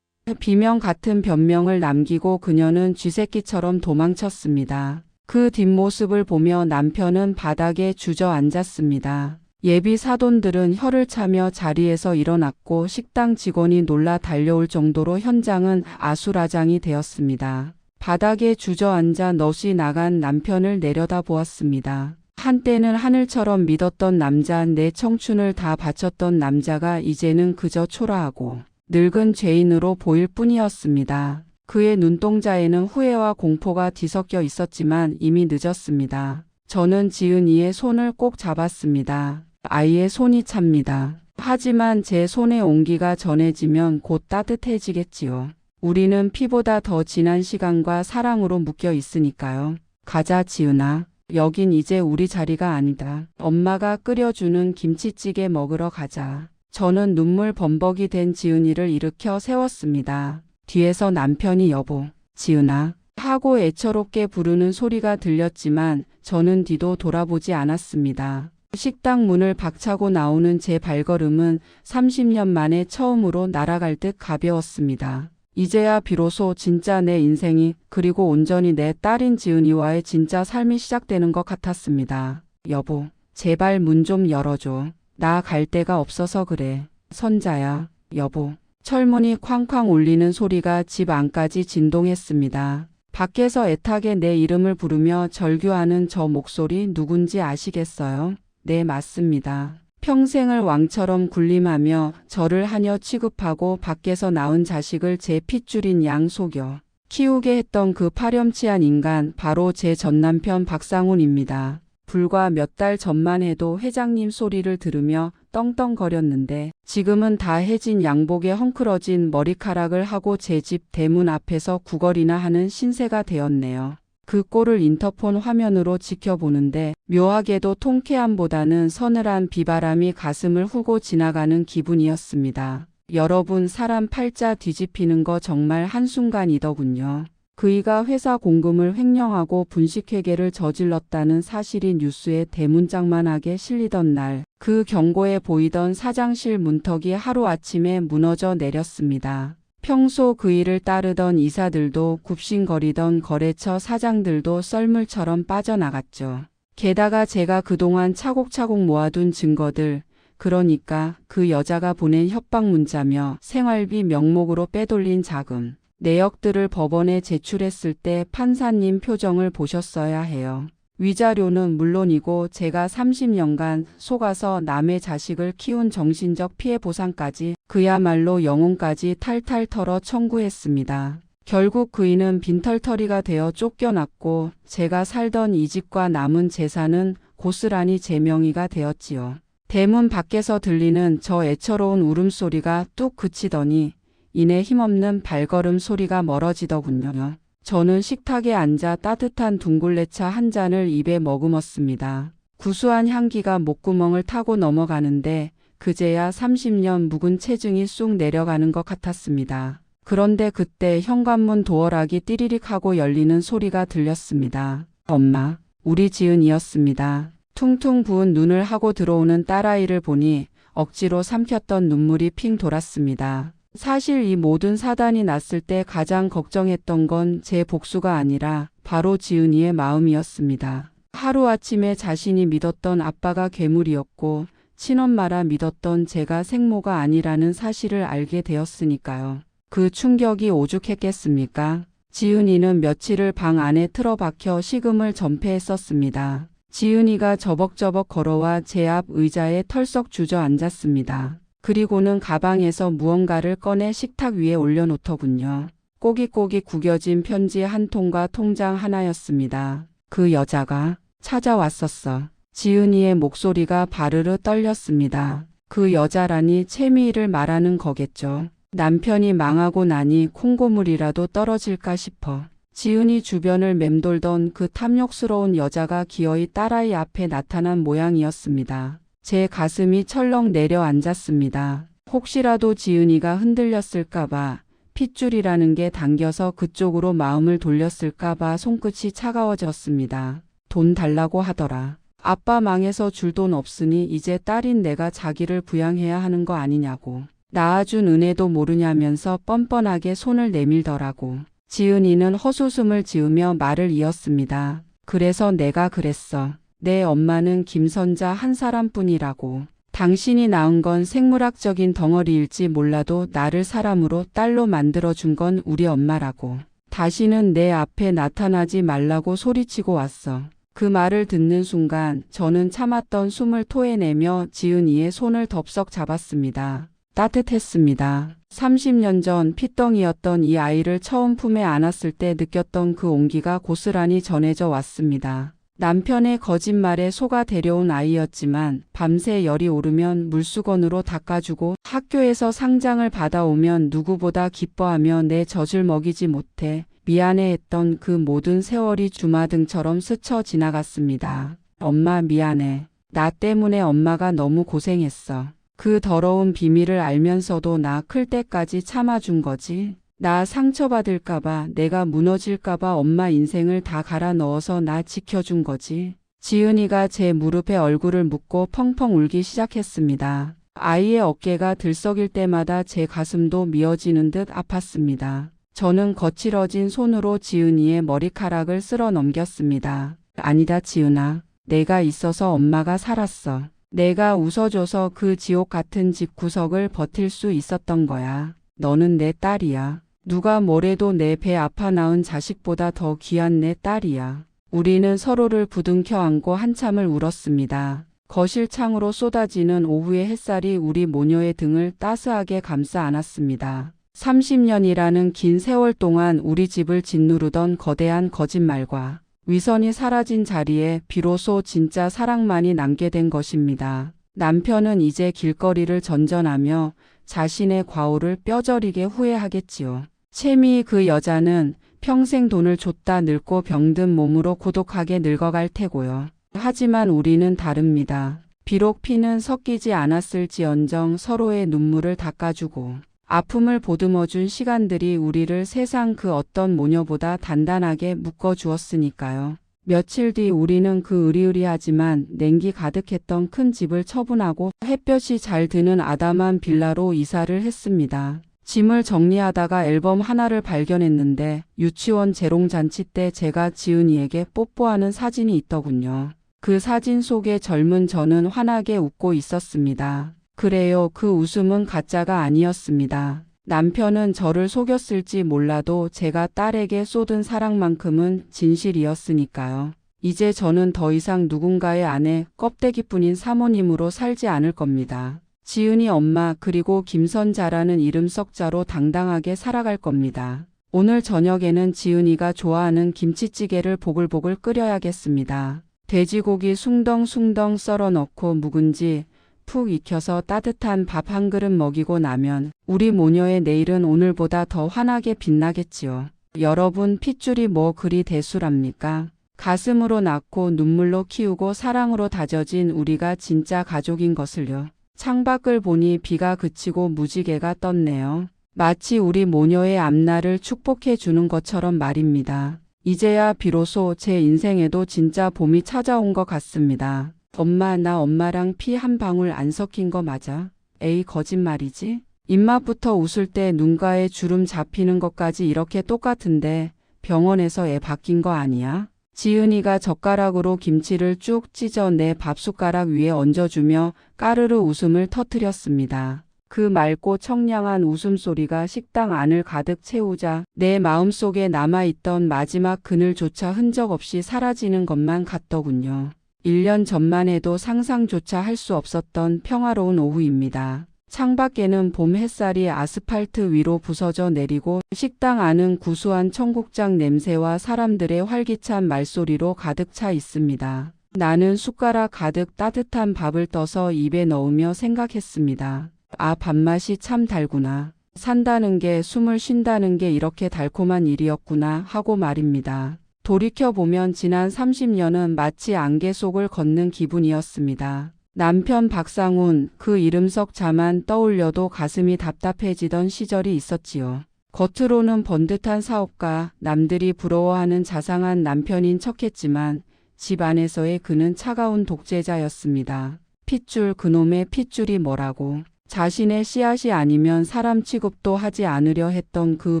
비명 같은 변명을 남기고 그녀는 쥐새끼처럼 도망쳤습니다. 그 뒷모습을 보며 남편은 바닥에 주저앉았습니다. 예비 사돈들은 혀를 차며 자리에서 일어났고 식당 직원이 놀라 달려올 정도로 현장은 아수라장이 되었습니다. 바닥에 주저앉아 넋이 나간 남편을 내려다보았습니다. 한때는 하늘처럼 믿었던 남자, 내 청춘을 다 바쳤던 남자가 이제는 그저 초라하고 늙은 죄인으로 보일 뿐이었습니다. 그의 눈동자에는 후회와 공포가 뒤섞여 있었지만 이미 늦었습니다. 저는 지은이의 손을 꼭 잡았습니다. 아이의 손이 찹니다. 하지만 제 손의 온기가 전해지면 곧 따뜻해지겠지요. 우리는 피보다 더 진한 시간과 사랑으로 묶여 있으니까요. 가자 지은아. 여긴 이제 우리 자리가 아니다. 엄마가 끓여주는 김치찌개 먹으러 가자. 저는 눈물 범벅이 된 지은이를 일으켜 세웠습니다. 뒤에서 남편이 여보, 지은아 하고 애처롭게 부르는 소리가 들렸지만 저는 뒤도 돌아보지 않았습니다. 식당 문을 박차고 나오는 제 발걸음은 30년 만에 처음으로 날아갈 듯 가벼웠습니다. 이제야 비로소 진짜 내 인생이 그리고 온전히 내 딸인 지은이와의 진짜 삶이 시작되는 것 같았습니다. 여보, 제발 문 좀 열어줘. 나 갈 데가 없어서 그래. 선자야, 여보. 철문이 쾅쾅 울리는 소리가 집 안까지 진동했습니다. 밖에서 애타게 내 이름을 부르며 절규하는 저 목소리 누군지 아시겠어요? 네, 맞습니다. 평생을 왕처럼 군림하며 저를 하녀 취급하고 밖에서 낳은 자식을 제 핏줄인 양 속여 키우게 했던 그 파렴치한 인간 바로 제 전남편 박상훈입니다. 불과 몇 달 전만 해도 회장님 소리를 들으며 떵떵거렸는데 지금은 다 해진 양복에 헝클어진 머리카락을 하고 제 집 대문 앞에서 구걸이나 하는 신세가 되었네요. 그 꼴을 인터폰 화면으로 지켜보는데 묘하게도 통쾌함보다는 서늘한 비바람이 가슴을 후고 지나가는 기분이었습니다. 여러분, 사람 팔자 뒤집히는 거 정말 한순간이더군요. 그이가 회사 공금을 횡령하고 분식회계를 저질렀다는 사실이 뉴스에 대문짝만하게 실리던 날, 그 경고에 보이던 사장실 문턱이 하루아침에 무너져 내렸습니다. 평소 그이를 따르던 이사들도 굽신거리던 거래처 사장들도 썰물처럼 빠져나갔죠. 게다가 제가 그동안 차곡차곡 모아둔 증거들, 그러니까 그 여자가 보낸 협박 문자며 생활비 명목으로 빼돌린 자금, 내역들을 법원에 제출했을 때 판사님 표정을 보셨어야 해요. 위자료는 물론이고 제가 30년간 속아서 남의 자식을 키운 정신적 피해 보상까지, 그야말로 영혼까지 탈탈 털어 청구했습니다. 결국 그이는 빈털터리가 되어 쫓겨났고 제가 살던 이 집과 남은 재산은 고스란히 제 명의가 되었지요. 대문 밖에서 들리는 저 애처로운 울음소리가 뚝 그치더니 이내 힘없는 발걸음 소리가 멀어지더군요. 저는 식탁에 앉아 따뜻한 둥글레차 한 잔을 입에 머금었습니다. 구수한 향기가 목구멍을 타고 넘어가는데 그제야 30년 묵은 체증이 쑥 내려가는 것 같았습니다. 그런데 그때 현관문 도어락이 띠리릭 하고 열리는 소리가 들렸습니다. 엄마, 우리 지은이었습니다. 퉁퉁 부은 눈을 하고 들어오는 딸아이를 보니 억지로 삼켰던 눈물이 핑 돌았습니다. 사실 이 모든 사단이 났을 때 가장 걱정했던 건 제 복수가 아니라 바로 지은이의 마음이었습니다. 하루아침에 자신이 믿었던 아빠가 괴물이었고 친엄마라 믿었던 제가 생모가 아니라는 사실을 알게 되었으니까요. 그 충격이 오죽했겠습니까? 지은이는 며칠을 방 안에 틀어박혀 식음을 전폐했었습니다. 지은이가 저벅저벅 걸어와 제 앞 의자에 털썩 주저앉았습니다. 그리고는 가방에서 무언가를 꺼내 식탁 위에 올려놓더군요. 꼬깃꼬깃 구겨진 편지 한 통과 통장 하나였습니다. 그 여자가 찾아왔었어. 지은이의 목소리가 바르르 떨렸습니다. 그 여자라니 채미를 말하는 거겠죠. 남편이 망하고 나니 콩고물이라도 떨어질까 싶어. 지은이 주변을 맴돌던 그 탐욕스러운 여자가 기어이 딸아이 앞에 나타난 모양이었습니다. 제 가슴이 철렁 내려앉았습니다. 혹시라도 지은이가 흔들렸을까봐, 핏줄이라는 게 당겨서 그쪽으로 마음을 돌렸을까봐 손끝이 차가워졌습니다. 돈 달라고 하더라. 아빠 망해서 줄 돈 없으니 이제 딸인 내가 자기를 부양해야 하는 거 아니냐고. 낳아준 은혜도 모르냐면서 뻔뻔하게 손을 내밀더라고. 지은이는 헛웃음을 지으며 말을 이었습니다. 그래서 내가 그랬어. 내 엄마는 김선자 한 사람뿐이라고. 당신이 낳은 건 생물학적인 덩어리일지 몰라도 나를 사람으로 딸로 만들어준 건 우리 엄마라고. 다시는 내 앞에 나타나지 말라고 소리치고 왔어. 그 말을 듣는 순간 저는 참았던 숨을 토해내며 지은이의 손을 덥석 잡았습니다. 따뜻했습니다. 30년 전 핏덩이였던 이 아이를 처음 품에 안았을 때 느꼈던 그 온기가 고스란히 전해져 왔습니다. 남편의 거짓말에 속아 데려온 아이였지만 밤새 열이 오르면 물수건으로 닦아주고 학교에서 상장을 받아오면 누구보다 기뻐하며 내 젖을 먹이지 못해 미안해했던 그 모든 세월이 주마등처럼 스쳐 지나갔습니다. 엄마 미안해. 나 때문에 엄마가 너무 고생했어. 그 더러운 비밀을 알면서도 나 클 때까지 참아준 거지. 나 상처받을까봐, 내가 무너질까봐 엄마 인생을 다 갈아 넣어서 나 지켜준 거지. 지은이가 제 무릎에 얼굴을 묻고 펑펑 울기 시작했습니다. 아이의 어깨가 들썩일 때마다 제 가슴도 미어지는 듯 아팠습니다. 저는 거칠어진 손으로 지은이의 머리카락을 쓸어 넘겼습니다. 아니다 지은아. 내가 있어서 엄마가 살았어. 내가 웃어줘서 그 지옥 같은 집 구석을 버틸 수 있었던 거야. 너는 내 딸이야. 누가 뭐래도 내 배 아파 낳은 자식보다 더 귀한 내 딸이야. 우리는 서로를 부둥켜 안고 한참을 울었습니다. 거실 창으로 쏟아지는 오후의 햇살이 우리 모녀의 등을 따스하게 감싸 안았습니다. 30년이라는 긴 세월 동안 우리 집을 짓누르던 거대한 거짓말과 위선이 사라진 자리에 비로소 진짜 사랑만이 남게 된 것입니다. 남편은 이제 길거리를 전전하며 자신의 과오를 뼈저리게 후회하겠지요. 채미 그 여자는 평생 돈을 줬다 늙고 병든 몸으로 고독하게 늙어갈 테고요. 하지만 우리는 다릅니다. 비록 피는 섞이지 않았을지언정 서로의 눈물을 닦아주고 아픔을 보듬어준 시간들이 우리를 세상 그 어떤 모녀보다 단단하게 묶어주었으니까요. 며칠 뒤 우리는 그 으리으리하지만 냉기 가득했던 큰 집을 처분하고 햇볕이 잘 드는 아담한 빌라로 이사를 했습니다. 짐을 정리하다가 앨범 하나를 발견했는데 유치원 재롱잔치 때 제가 지은이에게 뽀뽀하는 사진이 있더군요. 그 사진 속에 젊은 저는 환하게 웃고 있었습니다. 그래요, 그 웃음은 가짜가 아니었습니다. 남편은 저를 속였을지 몰라도 제가 딸에게 쏟은 사랑만큼은 진실이었으니까요. 이제 저는 더 이상 누군가의 아내 껍데기뿐인 사모님으로 살지 않을 겁니다. 지은이 엄마 그리고 김선자라는 이름 석자로 당당하게 살아갈 겁니다. 오늘 저녁에는 지은이가 좋아하는 김치찌개를 보글보글 끓여야겠습니다. 돼지고기 숭덩숭덩 썰어 넣고 묵은지 푹 익혀서 따뜻한 밥 한 그릇 먹이고 나면 우리 모녀의 내일은 오늘보다 더 환하게 빛나겠지요. 여러분, 핏줄이 뭐 그리 대수랍니까? 가슴으로 낳고 눈물로 키우고 사랑으로 다져진 우리가 진짜 가족인 것을요. 창밖을 보니 비가 그치고 무지개가 떴네요. 마치 우리 모녀의 앞날을 축복해 주는 것처럼 말입니다. 이제야 비로소 제 인생에도 진짜 봄이 찾아온 것 같습니다. 엄마, 나 엄마랑 피 한 방울 안 섞인 거 맞아? 에이, 거짓말이지? 입맛부터 웃을 때 눈가에 주름 잡히는 것까지 이렇게 똑같은데 병원에서 애 바뀐 거 아니야? 지은이가 젓가락으로 김치를 쭉 찢어 내 밥숟가락 위에 얹어주며 까르르 웃음을 터뜨렸습니다. 그 맑고 청량한 웃음소리가 식당 안을 가득 채우자 내 마음속에 남아있던 마지막 그늘조차 흔적 없이 사라지는 것만 같더군요. 1년 전만 해도 상상조차 할 수 없었던 평화로운 오후입니다. 창밖에는 봄 햇살이 아스팔트 위로 부서져 내리고 식당 안은 구수한 청국장 냄새와 사람들의 활기찬 말소리로 가득 차 있습니다. 나는 숟가락 가득 따뜻한 밥을 떠서 입에 넣으며 생각했습니다. 아, 밥맛이 참 달구나. 산다는 게, 숨을 쉰다는 게 이렇게 달콤한 일이었구나 하고 말입니다. 돌이켜보면 지난 30년은 마치 안개 속을 걷는 기분이었습니다. 남편 박상훈, 그 이름 석자만 떠올려도 가슴이 답답해지던 시절이 있었지요. 겉으로는 번듯한 사업가, 남들이 부러워하는 자상한 남편인 척했지만 집 안에서의 그는 차가운 독재자였습니다. 핏줄, 그놈의 핏줄이 뭐라고. 자신의 씨앗이 아니면 사람 취급도 하지 않으려 했던 그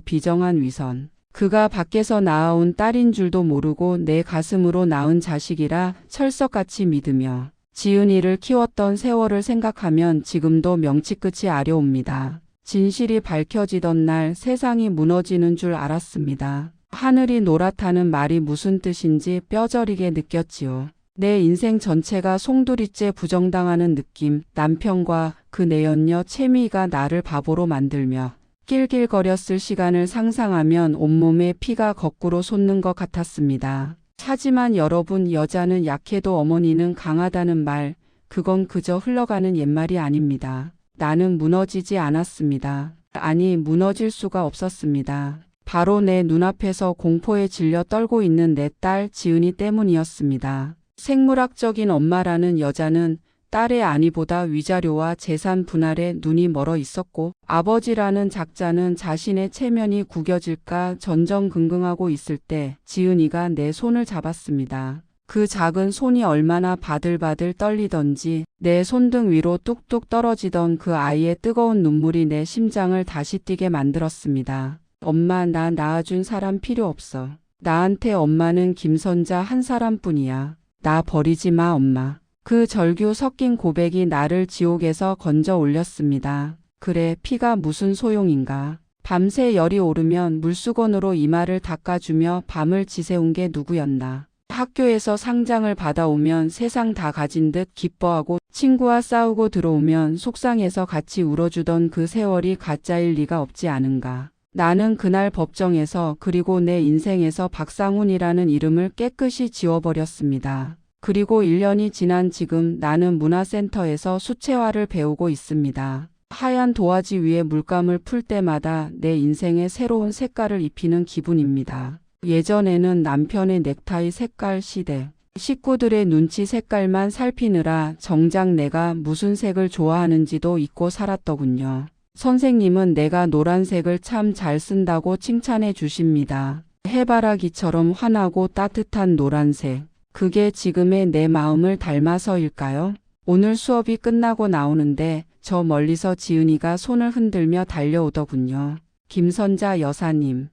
비정한 위선. 그가 밖에서 낳아온 딸인 줄도 모르고 내 가슴으로 낳은 자식이라 철석같이 믿으며 지은이를 키웠던 세월을 생각하면 지금도 명치 끝이 아려옵니다. 진실이 밝혀지던 날 세상이 무너지는 줄 알았습니다. 하늘이 노랗다는 말이 무슨 뜻인지 뼈저리게 느꼈지요. 내 인생 전체가 송두리째 부정당하는 느낌, 남편과 그 내연녀 채미가 나를 바보로 만들며 낄낄거렸을 시간을 상상하면 온몸에 피가 거꾸로 솟는 것 같았습니다. 하지만 여러분, 여자는 약해도 어머니는 강하다는 말, 그건 그저 흘러가는 옛말이 아닙니다. 나는 무너지지 않았습니다. 아니, 무너질 수가 없었습니다. 바로 내 눈앞에서 공포에 질려 떨고 있는 내 딸 지은이 때문이었습니다. 생물학적인 엄마라는 여자는 딸의 안위보다 위자료와 재산 분할에 눈이 멀어 있었고, 아버지라는 작자는 자신의 체면이 구겨질까 전전긍긍하고 있을 때 지은이가 내 손을 잡았습니다. 그 작은 손이 얼마나 바들바들 떨리던지 내 손등 위로 뚝뚝 떨어지던 그 아이의 뜨거운 눈물이 내 심장을 다시 뛰게 만들었습니다. 엄마, 나 낳아준 사람 필요 없어. 나한테 엄마는 김선자 한 사람뿐이야. 나 버리지 마, 엄마. 그 절규 섞인 고백이 나를 지옥에서 건져 올렸습니다. 그래, 피가 무슨 소용인가. 밤새 열이 오르면 물수건으로 이마를 닦아주며 밤을 지새운 게 누구였나. 학교에서 상장을 받아오면 세상 다 가진 듯 기뻐하고 친구와 싸우고 들어오면 속상해서 같이 울어주던 그 세월이 가짜일 리가 없지 않은가. 나는 그날 법정에서 그리고 내 인생에서 박상훈이라는 이름을 깨끗이 지워버렸습니다. 그리고 1년이 지난 지금 나는 문화센터에서 수채화를 배우고 있습니다. 하얀 도화지 위에 물감을 풀 때마다 내 인생에 새로운 색깔을 입히는 기분입니다. 예전에는 남편의 넥타이 색깔 시대, 식구들의 눈치 색깔만 살피느라 정작 내가 무슨 색을 좋아하는지도 잊고 살았더군요. 선생님은 내가 노란색을 참 잘 쓴다고 칭찬해 주십니다. 해바라기처럼 환하고 따뜻한 노란색. 그게 지금의 내 마음을 닮아서일까요? 오늘 수업이 끝나고 나오는데 저 멀리서 지은이가 손을 흔들며 달려오더군요. 김선자 여사님.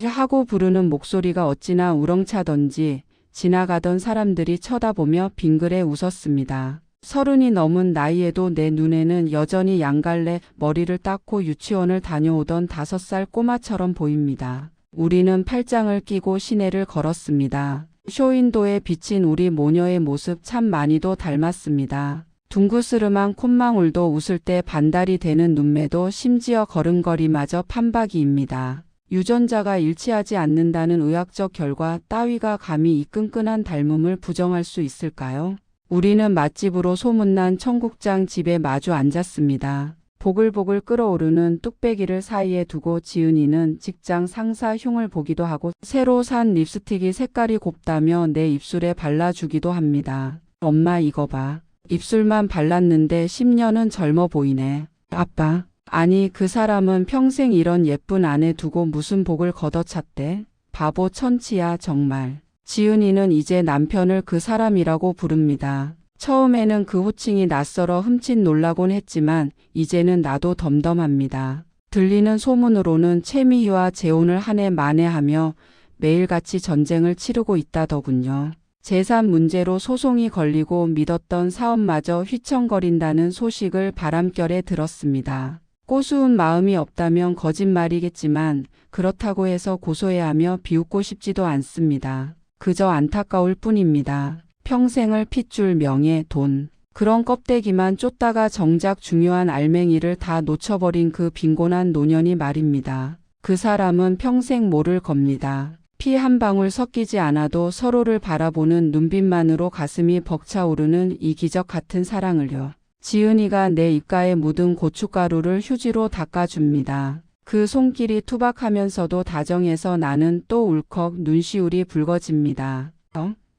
하고 부르는 목소리가 어찌나 우렁차던지 지나가던 사람들이 쳐다보며 빙그레 웃었습니다. 30이 넘은 나이에도 내 눈에는 여전히 양갈래 머리를 닦고 유치원을 다녀오던 5살 꼬마처럼 보입니다. 우리는 팔짱을 끼고 시내를 걸었습니다. 쇼윈도에 비친 우리 모녀의 모습 참 많이도 닮았습니다. 둥그스름한 콧망울도 웃을 때 반달이 되는 눈매도 심지어 걸음걸이마저 판박이입니다. 유전자가 일치하지 않는다는 의학적 결과 따위가 감히 이 끈끈한 닮음을 부정할 수 있을까요? 우리는 맛집으로 소문난 청국장 집에 마주 앉았습니다. 보글보글 끓어오르는 뚝배기를 사이에 두고 지은이는 직장 상사 흉을 보기도 하고 새로 산 립스틱이 색깔이 곱다며 내 입술에 발라주기도 합니다. 엄마 이거 봐. 입술만 발랐는데 10년은 젊어 보이네. 아빠. 아니 그 사람은 평생 이런 예쁜 아내 두고 무슨 복을 걷어찼대? 바보 천치야 정말. 지은이는 이제 남편을 그 사람이라고 부릅니다. 처음에는 그 호칭이 낯설어 흠칫 놀라곤 했지만 이제는 나도 덤덤합니다. 들리는 소문으로는 채미희와 재혼을 한 해 만에 하며 매일같이 전쟁을 치르고 있다더군요. 재산 문제로 소송이 걸리고 믿었던 사업마저 휘청거린다는 소식을 바람결에 들었습니다. 꼬수은 마음이 없다면 거짓말이겠지만 그렇다고 해서 고소해야 하며 비웃고 싶지도 않습니다. 그저 안타까울 뿐입니다. 평생을 핏줄 명예, 돈. 그런 껍데기만 쫓다가 정작 중요한 알맹이를 다 놓쳐버린 그 빈곤한 노년이 말입니다. 그 사람은 평생 모를 겁니다. 피 한 방울 섞이지 않아도 서로를 바라보는 눈빛만으로 가슴이 벅차오르는 이 기적 같은 사랑을요. 지은이가 내 입가에 묻은 고춧가루를 휴지로 닦아줍니다. 그 손길이 투박하면서도 다정해서 나는 또 울컥 눈시울이 붉어집니다.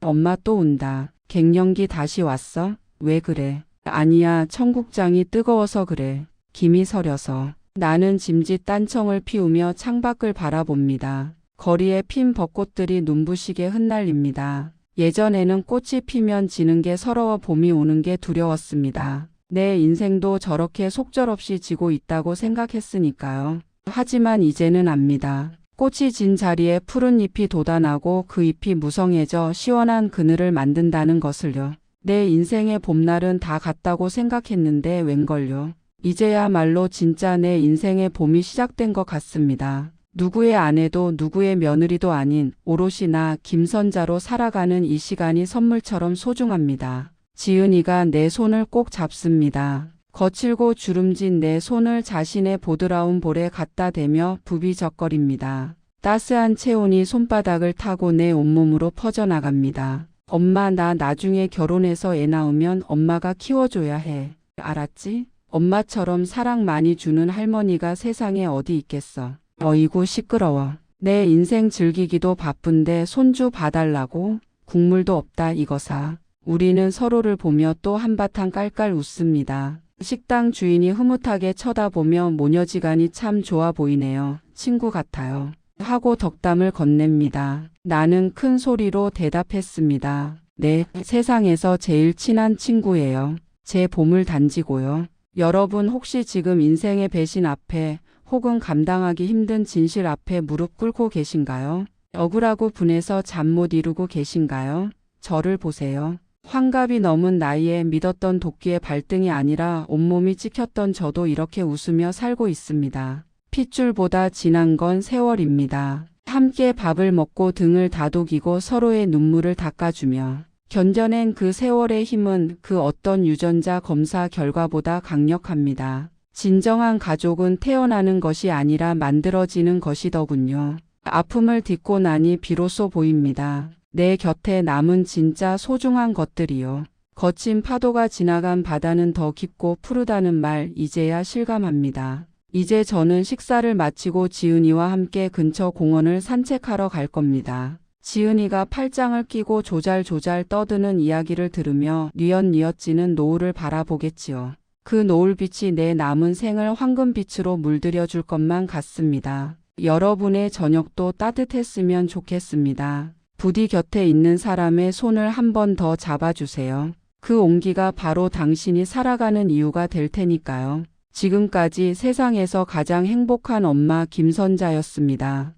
엄마 또 운다. 갱년기 다시 왔어? 왜 그래? 아니야, 청국장이 뜨거워서 그래. 김이 서려서. 나는 짐짓 딴청을 피우며 창밖을 바라봅니다. 거리에 핀 벚꽃들이 눈부시게 흩날립니다. 예전에는 꽃이 피면 지는 게 서러워 봄이 오는 게 두려웠습니다. 내 인생도 저렇게 속절없이 지고 있다고 생각했으니까요. 하지만 이제는 압니다. 꽃이 진 자리에 푸른 잎이 돋아나고 그 잎이 무성해져 시원한 그늘을 만든다는 것을요. 내 인생의 봄날은 다 갔다고 생각했는데 웬걸요. 이제야말로 진짜 내 인생의 봄이 시작된 것 같습니다. 누구의 아내도 누구의 며느리도 아닌 오롯이 나 김선자로 살아가는 이 시간이 선물처럼 소중합니다. 지은이가 내 손을 꼭 잡습니다. 거칠고 주름진 내 손을 자신의 보드라운 볼에 갖다 대며 부비적거립니다. 따스한 체온이 손바닥을 타고 내 온몸으로 퍼져나갑니다. 엄마 나 나중에 결혼해서 애 낳으면 엄마가 키워줘야 해. 알았지? 엄마처럼 사랑 많이 주는 할머니가 세상에 어디 있겠어. 어이구 시끄러워. 내 인생 즐기기도 바쁜데 손주 봐달라고? 국물도 없다 이거사. 우리는 서로를 보며 또 한바탕 깔깔 웃습니다. 식당 주인이 흐뭇하게 쳐다보며 모녀지간이 참 좋아 보이네요. 친구 같아요. 하고 덕담을 건넵니다. 나는 큰 소리로 대답했습니다. 네, 세상에서 제일 친한 친구예요. 제 보물 단지고요. 여러분 혹시 지금 인생의 배신 앞에 혹은 감당하기 힘든 진실 앞에 무릎 꿇고 계신가요? 억울하고 분해서 잠 못 이루고 계신가요? 저를 보세요. 환갑이 넘은 나이에 믿었던 도끼의 발등이 아니라 온몸이 찍혔던 저도 이렇게 웃으며 살고 있습니다. 핏줄보다 진한 건 세월입니다. 함께 밥을 먹고 등을 다독이고 서로의 눈물을 닦아주며 견뎌낸 그 세월의 힘은 그 어떤 유전자 검사 결과보다 강력합니다. 진정한 가족은 태어나는 것이 아니라 만들어지는 것이더군요. 아픔을 딛고 나니 비로소 보입니다. 내 곁에 남은 진짜 소중한 것들이요. 거친 파도가 지나간 바다는 더 깊고 푸르다는 말 이제야 실감합니다. 이제 저는 식사를 마치고 지은이와 함께 근처 공원을 산책하러 갈 겁니다. 지은이가 팔짱을 끼고 조잘조잘 떠드는 이야기를 들으며 뉘엿뉘엿지는 노을을 바라보겠지요. 그 노을빛이 내 남은 생을 황금빛으로 물들여 줄 것만 같습니다. 여러분의 저녁도 따뜻했으면 좋겠습니다. 부디 곁에 있는 사람의 손을 한 번 더 잡아주세요. 그 온기가 바로 당신이 살아가는 이유가 될 테니까요. 지금까지 세상에서 가장 행복한 엄마 김선자였습니다.